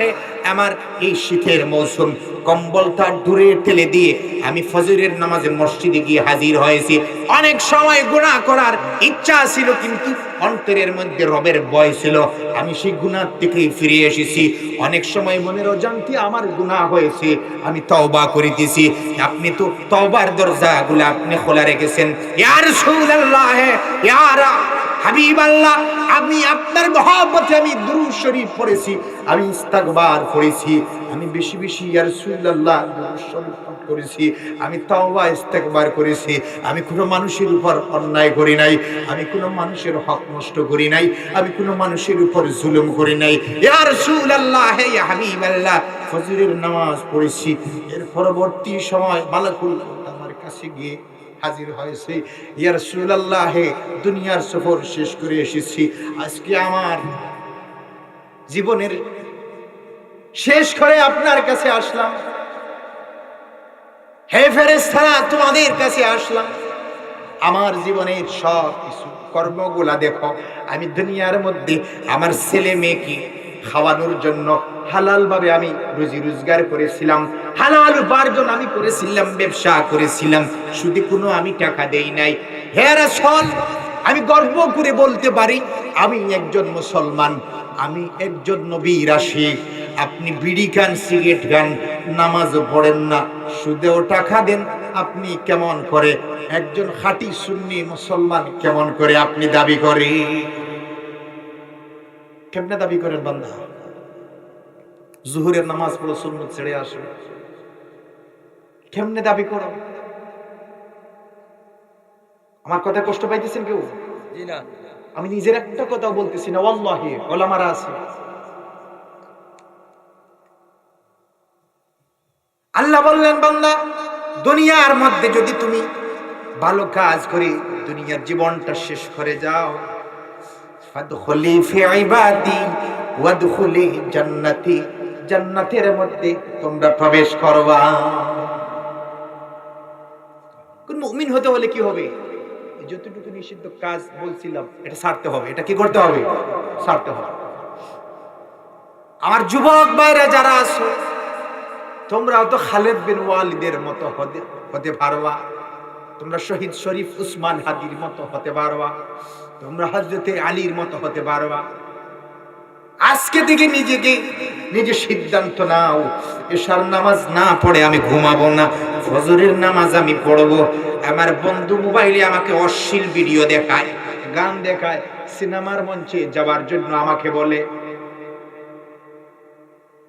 [SPEAKER 1] আমার এই শীতের মৌসুম কম্বলটা দূরে ঠেলে দিয়ে আমি ফজরের নামাজে মসজিদে গিয়ে হাজির হয়েছি। অনেক সময় গুনাহ করার ইচ্ছা ছিল, কিন্তু অন্তরের মধ্যে রবের ভয় ছিল, আমি সেই গুনাহ থেকে ফিরে এসেছি। অনেক সময় মনের অজান্তে আমার গুনাহ হয়েছে, আমি তওবা করিতেছি। আপনি তো তওবার দরজাগুলো আপনি খোলা রেখেছেন। ইয়া রাসূলুল্লাহ, ইয়া হাবিবাল্লাহ, আমি আপনার মহব্বতে আমি দুরূদ শরীফ পড়েছি, আমি ইস্তিগফার পড়েছি, আমি বেশি বেশি ইয়া রাসূলুল্লাহ দুরূদ শরীফ পাঠ করেছি, আমি তাওবা ইস্তিগফার করেছি, আমি কোনো মানুষের উপর অন্যায় করি নাই, আমি কোনো মানুষের হক নষ্ট করি নাই, আমি কোনো মানুষের উপর জুলুম করি নাই। ইয়া রাসূলুল্লাহ, ইয়া হাবিবাল্লাহ, ফজরের নামাজ পড়েছি। এর পরবর্তী সময় মালাকুল মউত আমার কাছে গিয়ে হাজির হয়েছে, ইয়া রাসূলুল্লাহ, দুনিয়ার সফর শেষ করে এসেছি, আজকে আমার জীবনের শেষ করে আপনার কাছে আসলাম। হে ফেরেশতারা, তোমাদের কাছে আসলাম, আমার জীবনের সব কিছু কর্মগুলা দেখো। আমি দুনিয়ার মধ্যে আমার ছেলে মেয়েকে খাওয়ানোর জন্য হালাল ভাবে আমি রুজি রোজগার করেছিলাম, হালাল উপার্জন আমি করেছিলাম, ব্যবসা করেছিলাম, শুধু কোনো আমি টাকা দেই নাই। হে রাসূল, আমি গর্ব করে বলতে পারি আমি একজন মুসলমান, আমি একজন নবীর আশিক। আপনি বিড়ি খান, সিগারেট খান, নামাজও পড়েন না, সুদেও টাকা দেন, আপনি কেমন করে একজন খাঁটি সুন্নি মুসলমান কেমন করে আপনি দাবি করেন? কেমনে দাবি করেন বান্দা? জোহরের নামাজ পড়ো, সুন্নত ছেড়ে আসো, কেমনে দাবি করো? আমার কথা কষ্ট পাইতেছেন কেউ?
[SPEAKER 2] জি না।
[SPEAKER 1] আমি নিজের একটা কথা বলতেছি না, ওয়াল্লাহি ওলামারা আছে। আল্লাহ বললেন, বান্দা দুনিয়ার মধ্যে যদি তুমি ভালো কাজ করে দুনিয়ার জীবনটা শেষ করে যাও, ফাদখুলি ফি ইবাদি ওয়াদখুলি জান্নাতি, জান্নাতের মধ্যে তোমরা প্রবেশ করবা। কোন মুমিন হতে হলে কি হবে? যতটুকু নিষিদ্ধ কাজ বলছিলাম এটা ছাড়তে হবে। এটা কি করতে হবে? ছাড়তে হবে। আমার যুবক ভাইরা যারা আছো, তোমরাও তো খালেদ বিন ওয়ালিদের মতো হতে পারবা, তোমরা শহীদ শরীফ উসমান হাদির মতো হতে পারবা, তোমরা হযরতে আলীর মতো হতে পারবা। আজকে থেকে নিজে সিদ্ধান্ত নাও, এশার নামাজ না পড়ে আমি ঘুমাবো না, ফজরের নামাজ আমি পড়বো। আমার বন্ধু মোবাইলে আমাকে অশ্লীল ভিডিও দেখায়, গান দেখায়, সিনেমার মঞ্চে যাওয়ার জন্য আমাকে বলে,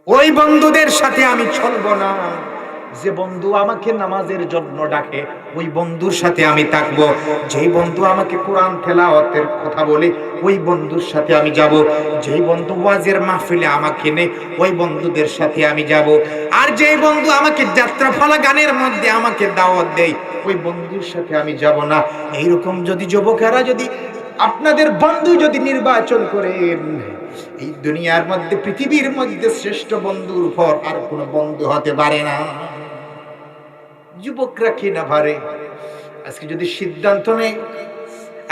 [SPEAKER 1] ওই বন্ধুদের সাথে আমি চলবো না। যে বন্ধু আমাকে নামাজের জন্য ডাকে ওই বন্ধুর সাথে আমি থাকবো। যেই বন্ধু আমাকে কোরআন তেলাওয়াতের কথা বলে ওই বন্ধুর সাথে আমি যাব। যেই বন্ধু ওয়াজের মাহফিলে আমাকে নেয় ওই বন্ধুদের সাথে আমি যাব। আর যেই বন্ধু আমাকে যাত্রাপালা গানের মধ্যে আমাকে দাওয়াত দেয় ওই বন্ধুর সাথে আমি যাব না। এইরকম যদি যুবকেরা যদি আপনাদের বন্ধু যদি নির্বাচন করেন, এই দুনিয়ার মধ্যে পৃথিবীর মধ্যে শ্রেষ্ঠ বন্ধুর পর আর কোনো বন্ধু হতে পারে না। যুবকরা কি না পারে? আজকে যদি সিদ্ধান্ত নেই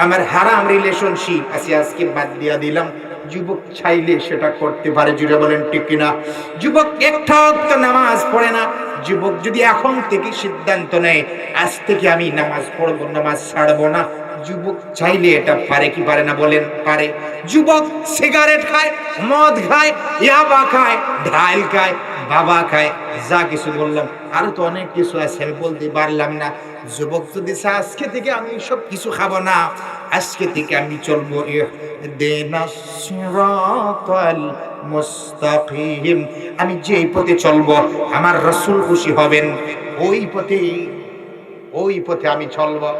[SPEAKER 1] আমার হারাম রিলেশনশিপ আছে আজকে বাদ দিয়া দিলাম, যুবক চাইলে সেটা করতে পারে। জুড়ে বলেন ঠিক কিনা? যুবক একটা ওয়াক্ত নামাজ পড়ে না, যুবক যদি এখন থেকে সিদ্ধান্ত নেয় আজ থেকে আমি নামাজ পড়বো, নামাজ ছাড়বো না, যুবক চাইলে এটা পারে কি পারে না? বলেন পারে। যুবক সিগারেট খায়, মদ খায়, ইয়াবা খায়, ঢাল খায়, বাবা খায়, যা কিছু বললাম আরো তো অনেক কিছু আছে আমি বলতে পারলাম না। যুবক যদি আজকে থেকে আমি সব কিছু খাবো না, আজকে থেকে আমি চলবো ইহদিনাস সিরাতাল মুস্তাকিম, আমি যেই পথে চলবো আমার রাসূল খুশি হবেন ওই পথে আমি চলবো।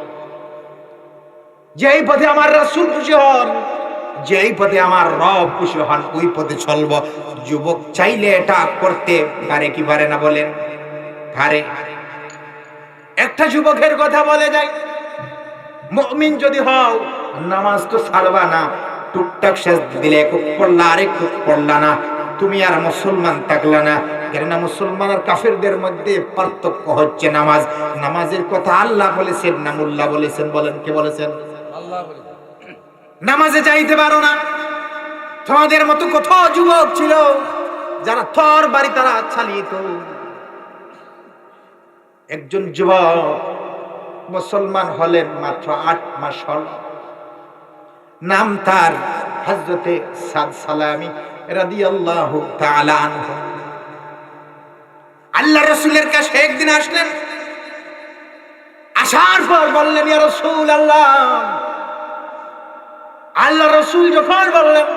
[SPEAKER 1] যেই পথে আমার রাসূল খুশি হন, যেই পথে আমার রব খুশি হন ওই পথে চলবো। যুবক চাইলে এটা করতে পারে কি পারে না? বলেন পারে। একটা যুবকের কথা বলে যায়, মুমিন যদি হও নামাজ তো ছাড়বা না, টুকটাক শেষ দিলে খুব পড়লা আরে খুব পড়লা না, তুমি আর মুসলমান থাকলা না। কেননা মুসলমান আর কাফেরদের মধ্যে পার্থক্য হচ্ছে নামাজ। নামাজের কথা আল্লাহ বলেছেন না মোল্লা বলেছেন? বলেন কে বলেছেন?
[SPEAKER 2] আল্লাহ বলে।
[SPEAKER 1] নামাজে যাইতে পারো না। তোমাদের মতো কত যুবক ছিল যারা থর বাড়ি তারা চালিত। একজন যুবক মুসলমান হলেন মাত্র 8 মাস হল, নাম তার হযরতে সাদ সালামি রাদিয়াল্লাহু তাআলা আনহু। আল্লাহ রাসূলের কাছে একদিন আসলেন, আসার পর বললেন, ইয়া রাসূলুল্লাহ। আল্লাহ রাসূল যখন বললেন,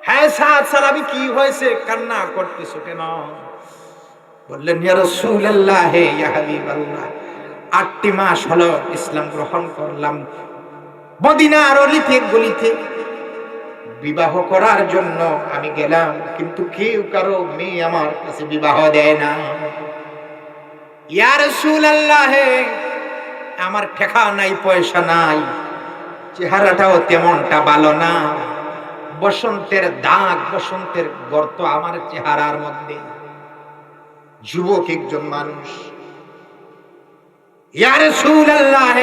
[SPEAKER 1] হ্যাঁ সাদ সালামি কি হয়েছে, কান্না করতেছো কেন? বললেন, ইয়া রাসূলুল্লাহ, হে ইয়া হাবিবাল্লাহ, 8টি মাস হলো ইসলাম গ্রহণ করলাম। মদিনার অলিতে গলিতে বিবাহ করার জন্য আমি গেলাম, কিন্তু কেউ কারো মেয়ে আমার কাছে বিবাহ দেয় না। ইয়া রাসূলুল্লাহ, আমার টাকা নাই, পয়সা নাই, চেহারাটাও তেমনটা ভালো না, বসন্তের দাগ, বসন্তের গর্ত আমার চেহারার মধ্যে। যুবক একজন মানুষ, ইয়া রাসূলুল্লাহ,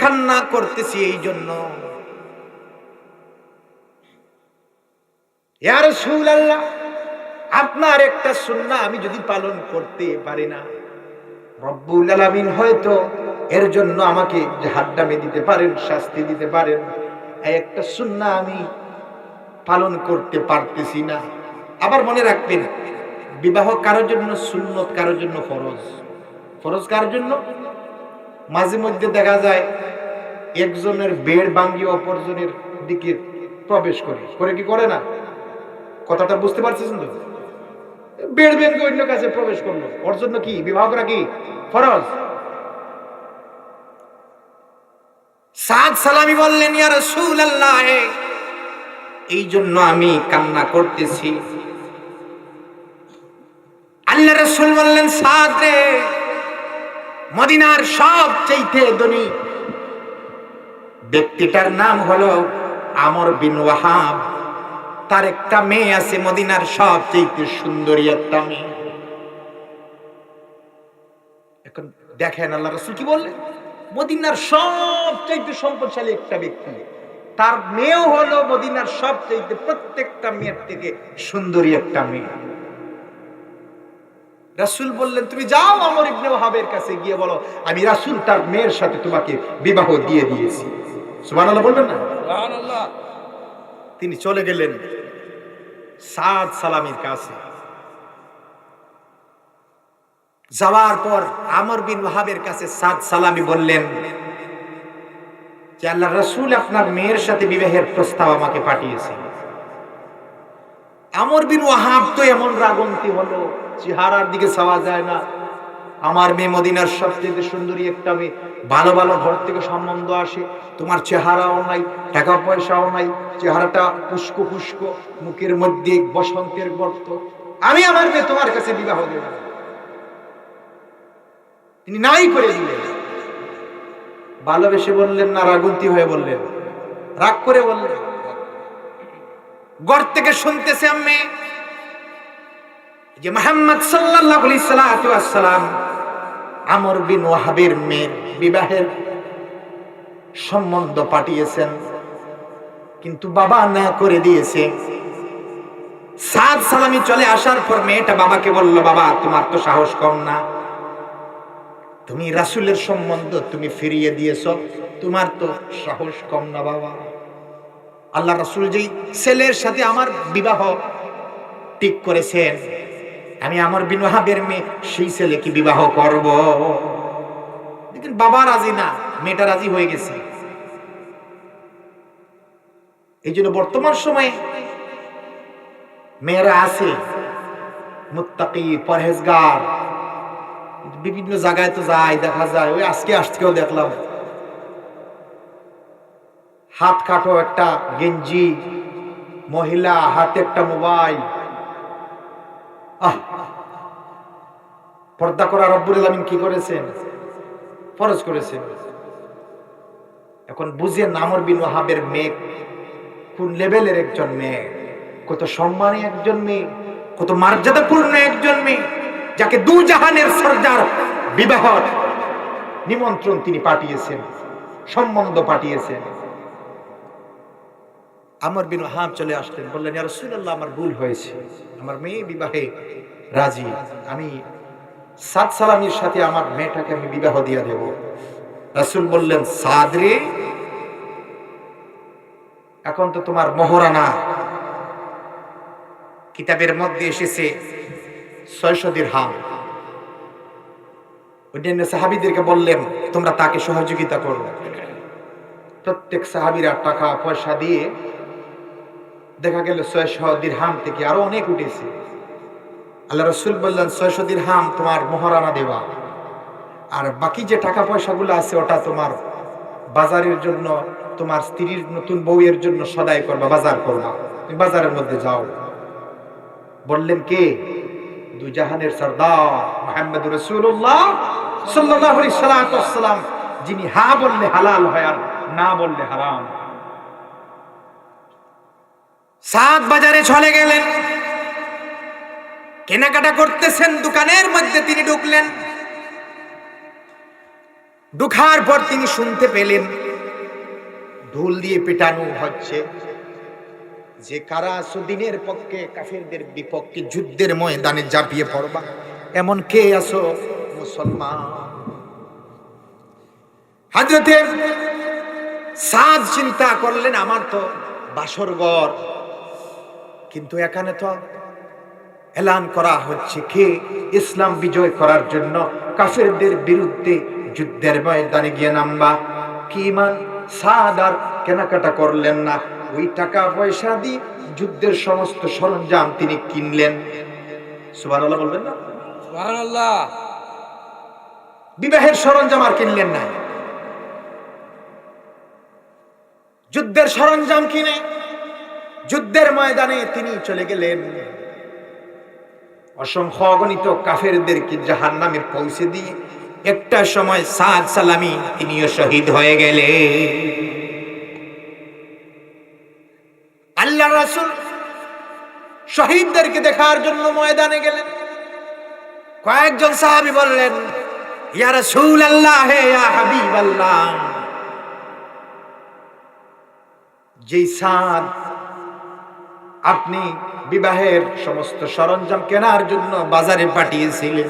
[SPEAKER 1] কান্না করতেছি এই জন্য। ইয়া রাসূলুল্লাহ, আপনার একটা সুন্নাহ আমি যদি পালন করতে পারি না, রব্বুল আলামিন হয়তো এর জন্য আমাকে জাহান্নামে দিতে পারেন, শাস্তি দিতে পারেন। এই একটা সুন্নাহ আমি পালন করতে পারতেছি না। আবার মনে রাখবেন, বিবাহ কারোর জন্য সুন্নত, কারোর জন্য ফরজ। ফরজ কারোর জন্য? মাঝে মধ্যে দেখা যায় একজনের বেড় ভাঙিয়ে অপরজনের দিকে প্রবেশ করে কি করে না? কথাটা বুঝতে পারছেন তো? বেড় ভেঙে অন্য কাছে প্রবেশ করলো, ওর জন্য কি বিবাহ করা কি ফরজ? সাদ সালামি বললেন, ইয়া রাসূলুল্লাহ, এই জন্য আমি কান্না করতেছি। আল্লাহ রাসূল বললেন, সাদ রে, মদিনার সবচেয়ে ধনী ব্যক্তিটার নাম হলো আমর বিন ওয়াহাব। তার একটা মেয়ে আছে, মদিনার সবচেয়ে সুন্দরী একটা মেয়ে। এখন দেখেন আল্লাহ রাসূল কি বললেন, মদিনার সবচেয়ে সম্পদশালী একটা ব্যক্তি, তার মেয়েও হলো মদিনার সবচেয়ে প্রত্যেকটা মেয়ের থেকে সুন্দরী একটা মেয়ে। রাসূল বললেন, তুমি যাও আমর ইবনে ওয়াহাবের কাছে গিয়ে বলো, আমি রাসূল তার মেয়ের সাথে তোমাকে বিবাহ দিয়ে দিয়েছি। সুবহানাল্লাহ বলবেন না?
[SPEAKER 2] সুবহানাল্লাহ।
[SPEAKER 1] তিনি চলে গেলেন সাদ সালামির কাছে। যাওয়ার পর আমর বিন ওয়াহাবের কাছে সাদ সালামি বললেন যে, আল্লাহর রাসূল আপনার মেয়ের সাথে বিবাহের প্রস্তাব আমাকে পাঠিয়েছে। আমর বিন ওয়াহাব তো এমন রাগন্তি হলো, চেহারার দিকে চাওয়া যায় না। আমার মেয়ে মদিনার সবচেয়ে সুন্দরী একটা মেয়ে, ভালো ভালো ঘর থেকে সম্বন্ধ আসে, তোমার চেহারাও নাই, টাকা পয়সাও নাই, চেহারাটা উস্কো ফুস্কো, মুখের মধ্যে বসন্তের গর্ত, আমি আমার মেয়ে তোমার কাছে বিবাহ দেব। তিনি নাই করে দিলেন। ভালোবেসে বললেন না রাগন্তি হয়ে বললেন? রাগ করে বললেন। ঘর থেকে শুনতেছে আম্মে যে মুহাম্মদ সাল্লাল্লাহু আলাইহি সাল্লাম আমর বিন ওয়াহাবের মেয়ের বিবাহের সম্বন্ধ পাঠিয়েছেন, কিন্তু বাবা না করে দিয়েছে। সাদ সালামি চলে আসার পর মেয়েটা বাবাকে বলল, বাবা তোমার তো সাহস কম না, তুমি রাসূলের সম্বন্ধ তুমি ফিরিয়ে দিয়েছো, তোমার তো সাহস কম না বাবা। আল্লাহ রাসূল যেই ছেলের সাথে আমার বিবাহ ঠিক করেছেন, আমি আমর বিন ওয়াহাবের মেয়ে সেই ছেলেকে বিবাহ করব। দেখেন বাবা রাজি না, মেয়েটা রাজি হয়ে গেছে। এই জন্য বর্তমান সময়ে মেয়েরা আছে মুত্তাকি, পরহেজগার, বিভিন্ন জায়গায় তো যায়, দেখা যায়। ওই আজকেও দেখলাম হাত কাটো একটা গেঞ্জি, মহিলা হাতে একটা মোবাইল। পর্দা করা রব্বুল আলামিন কি করেছেন? ফরজ করেছেন। এখন বুঝেন আমর বিন ওয়াহাবের মেয়ে কোন লেভেলের একজন মেয়ে, কত সম্মানী একজন মেয়ে, কত মর্যাদাপূর্ণ একজন মেয়ে, যাকে দু জাহানের সরদার বিবাহ নিমন্ত্রণ তিনি পাঠিয়েছেন, সম্বন্ধ পাঠিয়েছেন। আমর বিন ওয়াহাব চলে আসলেন, বললেন, ইয়া রাসূলুল্লাহ, আমার ভুল হয়েছে, আমার মেয়ে বিবাহে রাজি, আমি সাদ সালামির সাথে আমার মেয়েটাকে আমি বিবাহ দিয়ে দেব। রাসূল বললেন, সাদ রে, এখন তো তোমার মোহরানা কিতাবের মধ্যে এসেছে 600 দিরহাম। অন্যান্য সাহাবীদেরকে বললেন, তোমরা তাকে সহযোগিতা করো। প্রত্যেক সাহাবীরা টাকা পয়সা দিয়ে দেখা গেল 600 দিরহাম থেকে আরো অনেক উঠেছে। আল্লাহ রাসূল বললেন, 600 দিরহাম তোমার মোহরানা দেবা, আর বাকি যে টাকা পয়সাগুলো আছে ওটা তোমার বাজারের জন্য, তোমার স্ত্রীর নতুন বউয়ের জন্য সদাই করবা, বাজার করবা, তুমি বাজারের মধ্যে যাও। বললেন কে? দুই জাহানের সরদার মুহাম্মদ রাসূলুল্লাহ সাল্লাল্লাহু আলাইহি সাল্লাম, যিনি হা বললে হালাল হয় আর না বললে হারাম। সাদ বাজারে চলে গেলেন, কেনাকাটা করতেছেন। দোকানের মধ্যে তিনি ঢুকলেন। ঢুকার পর তিনি শুনতে পেলেন ঢোল দিয়ে পেটানো হচ্ছে যে কারা সুদিনের পক্ষে কাফেরদের বিপক্ষে যুদ্ধের ময়দানে ঝাঁপিয়ে পড়বা, এমন কে আছো? মুসলমান। হযরতে সাদ চিন্তা করলেন, আমার তো বাসর ঘর, কিন্তু এখানে তো এলান করা হচ্ছে কে ইসলাম বিজয় করার জন্য কাফেরদের বিরুদ্ধে যুদ্ধের ময়দানে গিয়ে নামবা। কি ইমান? সাদ আর কেনাকাটা করলেন না, ওই টাকা পয়সা দিয়ে যুদ্ধের সমস্ত সরঞ্জাম তিনি কিনলেন। সুবহানাল্লাহ বলবেন না?
[SPEAKER 2] সুবহানাল্লাহ।
[SPEAKER 1] বিবাহের সরঞ্জাম আর কিনলেন না। যুদ্ধের সরঞ্জাম কিনে যুদ্ধের ময়দানে তিনি চলে গেলেন। অসংখ্য অগণিত কাফেরদেরকে জাহান্নামে পৌঁছে দিয়ে একটা সময় সাদ সালামি তিনিও শহীদ হয়ে গেলেন। আল্লাহ রাসূল শহীদদেরকে দেখার জন্য ময়দানে গেলেন। কয়েকজন সাহাবী বললেন, ইয়া রাসূলুল্লাহ, ইয়া হাবিবাল্লাহ, যেই সাদ আপনি বিবাহের সমস্ত সরঞ্জাম কেনার জন্য বাজারে পাঠিয়েছিলেন,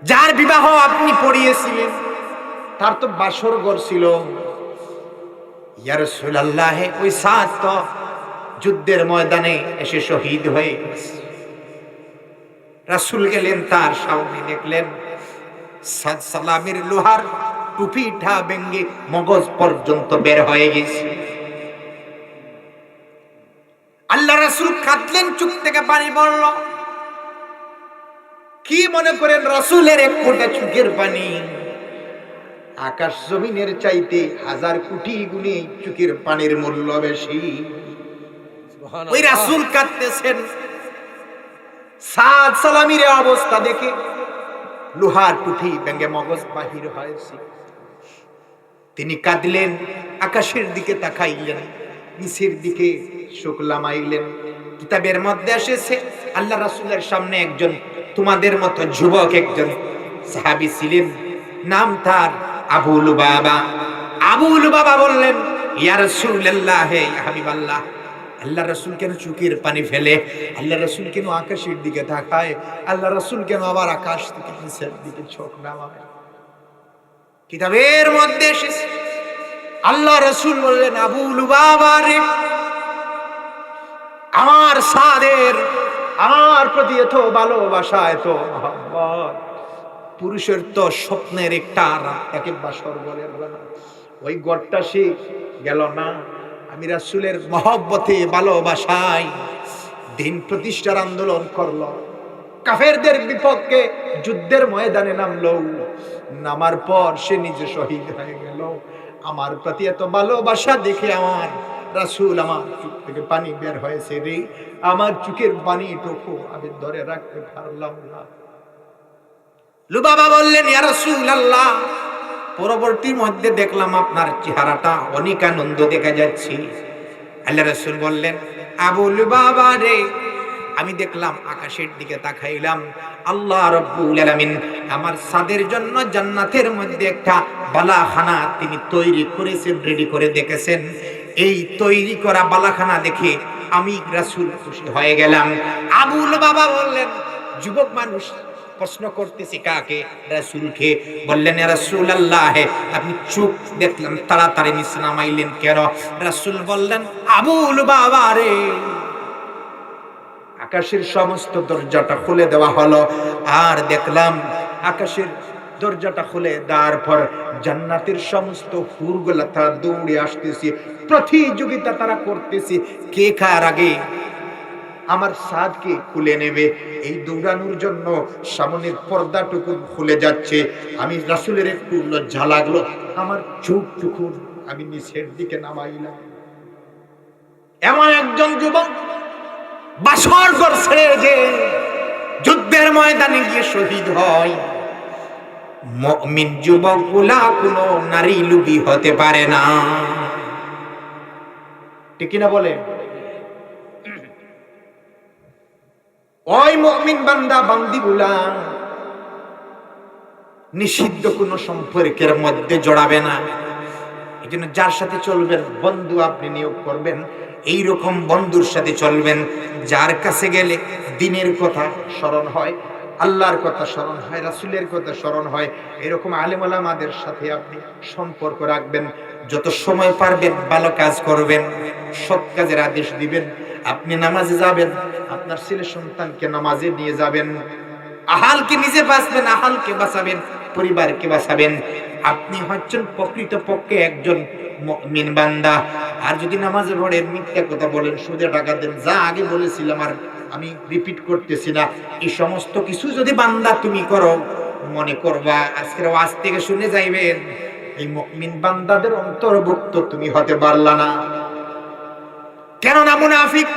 [SPEAKER 1] যার বিবাহ আপনি পড়িয়েছিলেন, তার তো বাসর ঘর ছিল। ইয়া রাসূলুল্লাহ, ওই সাদ তো যুদ্ধের ময়দানে এসে শহীদ হয়ে গেছে। রাসূল গেলেন, তার সামনে দেখলেন সাদ সালামের লোহার টুপিটা ভেঙে মগজ পর্যন্ত বের হয়ে গেছে। আল্লাহ রাসূল কাঁদলেন, চোখ থেকে পানি পড়ল। কি মনে করেন রাসূলের এক ফোঁটা চোখের পানি আকাশ জমিনের চাইতে 1000 কোটি গুণে চোখের পানির মূল্য বেশি। ওই রাসূল কাঁদতেছেন। সাদ সালামির অবস্থা দেখে লোহার টুপি ভেঙে মগজ বাহির হয়েছে। তিনি কাঁদলেন, আকাশের দিকে তাকাইলেন, নিচের দিকে চোখ নামাইলেন। কিতাবের মধ্যে এসেছে আল্লাহ রাসূলের সামনে একজন তোমাদের মতো যুবক একজন সাহাবী ছিলেন, নাম তার আবু লুবাবা। আবু লুবাবা বললেন, ইয়া রাসূলুল্লাহ, ইয়া হাবিবাল্লাহ, আল্লাহ রাসূল কেন চোখের পানি ফেলে? আল্লাহ রাসূল কেন আকাশের দিকে তাকায়? আল্লাহ রাসূল কেন আবার আকাশ থেকে নিচের দিকে চোখ নামায়? কিতাবের মধ্যে এসেছে আল্লাহ রাসূল বললেন, আবু লুবাবা রে, আমার সাদের আমার প্রতি এত ভালোবাসা, এত মহব্বত, পুরুষের তো স্বপ্নের একটা একে বাসর বলে না, ওই গড়টা সে গেল না। আমি রাসূলের মহব্বতে ভালোবাসায় দিন প্রতিষ্ঠার আন্দোলন করলো, কাফেরদের বিপক্ষে যুদ্ধের ময়দানে নামলো, নামার পর সে নিজে শহীদ হয়ে গেল। আমার প্রতি এত ভালোবাসা দেখে আমার রাসূল আমার চোখ থেকে পানি বের হয়েছে রে, আমার চোখের পানিটুকু আমি ধরে রাখতে পারলাম না। লুবাবা বললেন, ইয়া রাসূলুল্লাহ, পরবর্তীর মধ্যে দেখলাম আপনার চেহারাটা অনেক আনন্দ দেখা যাচ্ছে। আল্লাহ রাসূল বললেন, আবু লুবাবা রে, আমি দেখলাম আকাশের দিকে তাকাইলাম, আল্লাহ রাব্বুল আলামিন আমার সাদের জন্য জান্নাতের মধ্যে একটা বালাখানা তিনি তৈরি করেছেন, রেডি করে দেখেছেন। এই তৈরি করা বালাখানা দেখে আমি রাসূল খুশি হয়ে গেলাম। আবু লুবাবা বললেন, যুবক মানুষ প্রশ্ন করতেছি কাকে? রাসূলকে। বললেন, ইয়া রাসূলুল্লাহ, আপনি চোখ দেখলাম তাড়াতাড়ি নিচে নামাইলেন কেন? রাসূল বললেন, আবু লুবাবা রে, আকাশের সমস্ত দরজাটা খুলে দেওয়া হলো, আর দেখলাম আকাশের দরজাটা খুলে দেওয়ার পর জান্নাতের সমস্ত হুরগুলা তারা দৌড়ে আসতেছে, প্রতিযোগিতা তারা করতেছে কে কার আগে আমার সাদকে খুলে নেবে। এই দৌড়ানোর জন্য সামনের পর্দাটুকু খুলে যাচ্ছে। আমি রাসূলের একটু লজ্জা লাগলো, আমার চোখটুকু আমি নিচের দিকে নামাইলাম। এমন একজন যুবক বাসর ঘর ছেড়ে যে যুদ্ধের ময়দানে গিয়ে শহীদ হয়, মুমিন যুবকগুলা কোনো নারী লুবি হতে পারে না, ঠিক না বলে? ওই মুমিন বান্দা বান্দিগুলা নিষিদ্ধ কোনো সম্পর্কের মধ্যে জড়াবে না। এই জন্য যার সাথে চলবেন, বন্ধু আপনি নিয়োগ করবেন, এইরকম বন্ধুর সাথে চলবেন যার কাছে গেলে দিনের কথা স্মরণ হয়, আল্লাহর কথা স্মরণ হয়, রাসূলের কথা স্মরণ হয়। এরকম আলেম ওলামাদের সাথে আপনি সম্পর্ক রাখবেন। যত সময় পারবেন ভালো কাজ করবেন, সৎ কাজের আদেশ দিবেন। আপনি নামাজে যাবেন, আপনার ছেলে সন্তানকে নামাজে নিয়ে যাবেন। আহালকে নিজে বাঁচবেন, আহালকে বাঁচাবেন, পরিবারকে বাঁচাবেন। আপনি হচ্ছেন প্রকৃতপক্ষে একজন মুমিন বান্দা। আর যদি নামাজে পড়েন, মিথ্যা কথা বলেন, সুদে টাকা দেন, যা আগে বলেছিলাম আর আমি রিপিট করতেছি না, এই সমস্ত কিছু যদি বান্দা তুমি করো, মনে করবা আজকের ওয়াজ থেকে শুনে যাইবেন এই মুমিন বান্দাদের অন্তর্ভুক্ত তুমি হতে পারলা না। কেননা মুনাফিক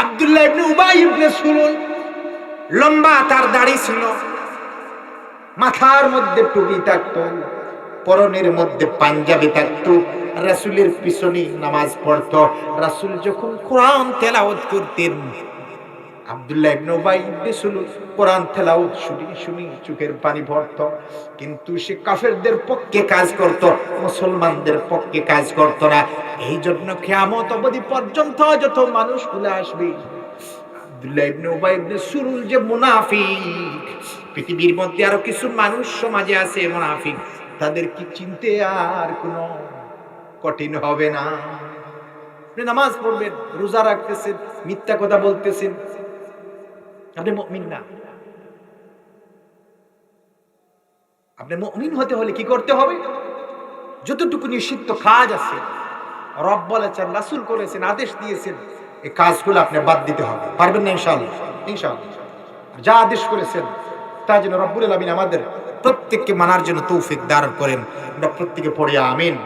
[SPEAKER 1] আব্দুল্লাহ ইবনে উবাই ইবনে সুলুল, লম্বা তার দাড়ি ছিল, মাথার মধ্যে টুপি থাকতো, পরনের মধ্যে পাঞ্জাবি থাকতো, রাসূলের পিছনে নামাজ পড়তো। রাসূল যখন কোরআন তেলাওয়াত করতেন, আব্দুল্লাহ ইবনে উবাই ইবনে সুলুল কোরআন তেলাওয়াত শুনি শুনি চোখের পানি পড়তো। কিন্তু সে কাফেরদের পক্ষে কাজ করত, মুসলমানদের পক্ষে কাজ করত না। এই জন্য কিয়ামত অবধি পর্যন্ত যত মানুষগুলো আসবে, আব্দুল্লাহ ইবনে উবাই ইবনে সুলুল যে মুনাফিক, পৃথিবীর মধ্যে আরো কিছু মানুষ সমাজে আছে মুনাফিক, তাদের কি চিনতে আর কোনো কঠিন হবে না। আপনি নামাজ পড়বেন, রোজা রাখতেছেন, মিথ্যা কথা বলতেছেন, আপনি মুমিন না। আপনি মুমিন হতে হলে কি করতে হবে? যতটুকু নিষিদ্ধ কাজ আছে, রব বলেছেন, রাসূল করেছেন, আদেশ দিয়েছেন, এই কাজগুলো আপনি বাদ দিতে হবে। পারবেন না ইনশাআল্লাহ? ইনশাআল্লাহ। যা আদেশ করেছেন তা যেন রব্বুল আলামিন আমাদের প্রত্যেককে মানার জন্য তৌফিক দান করেন। আমরা প্রত্যেকে পড়ি আমিন।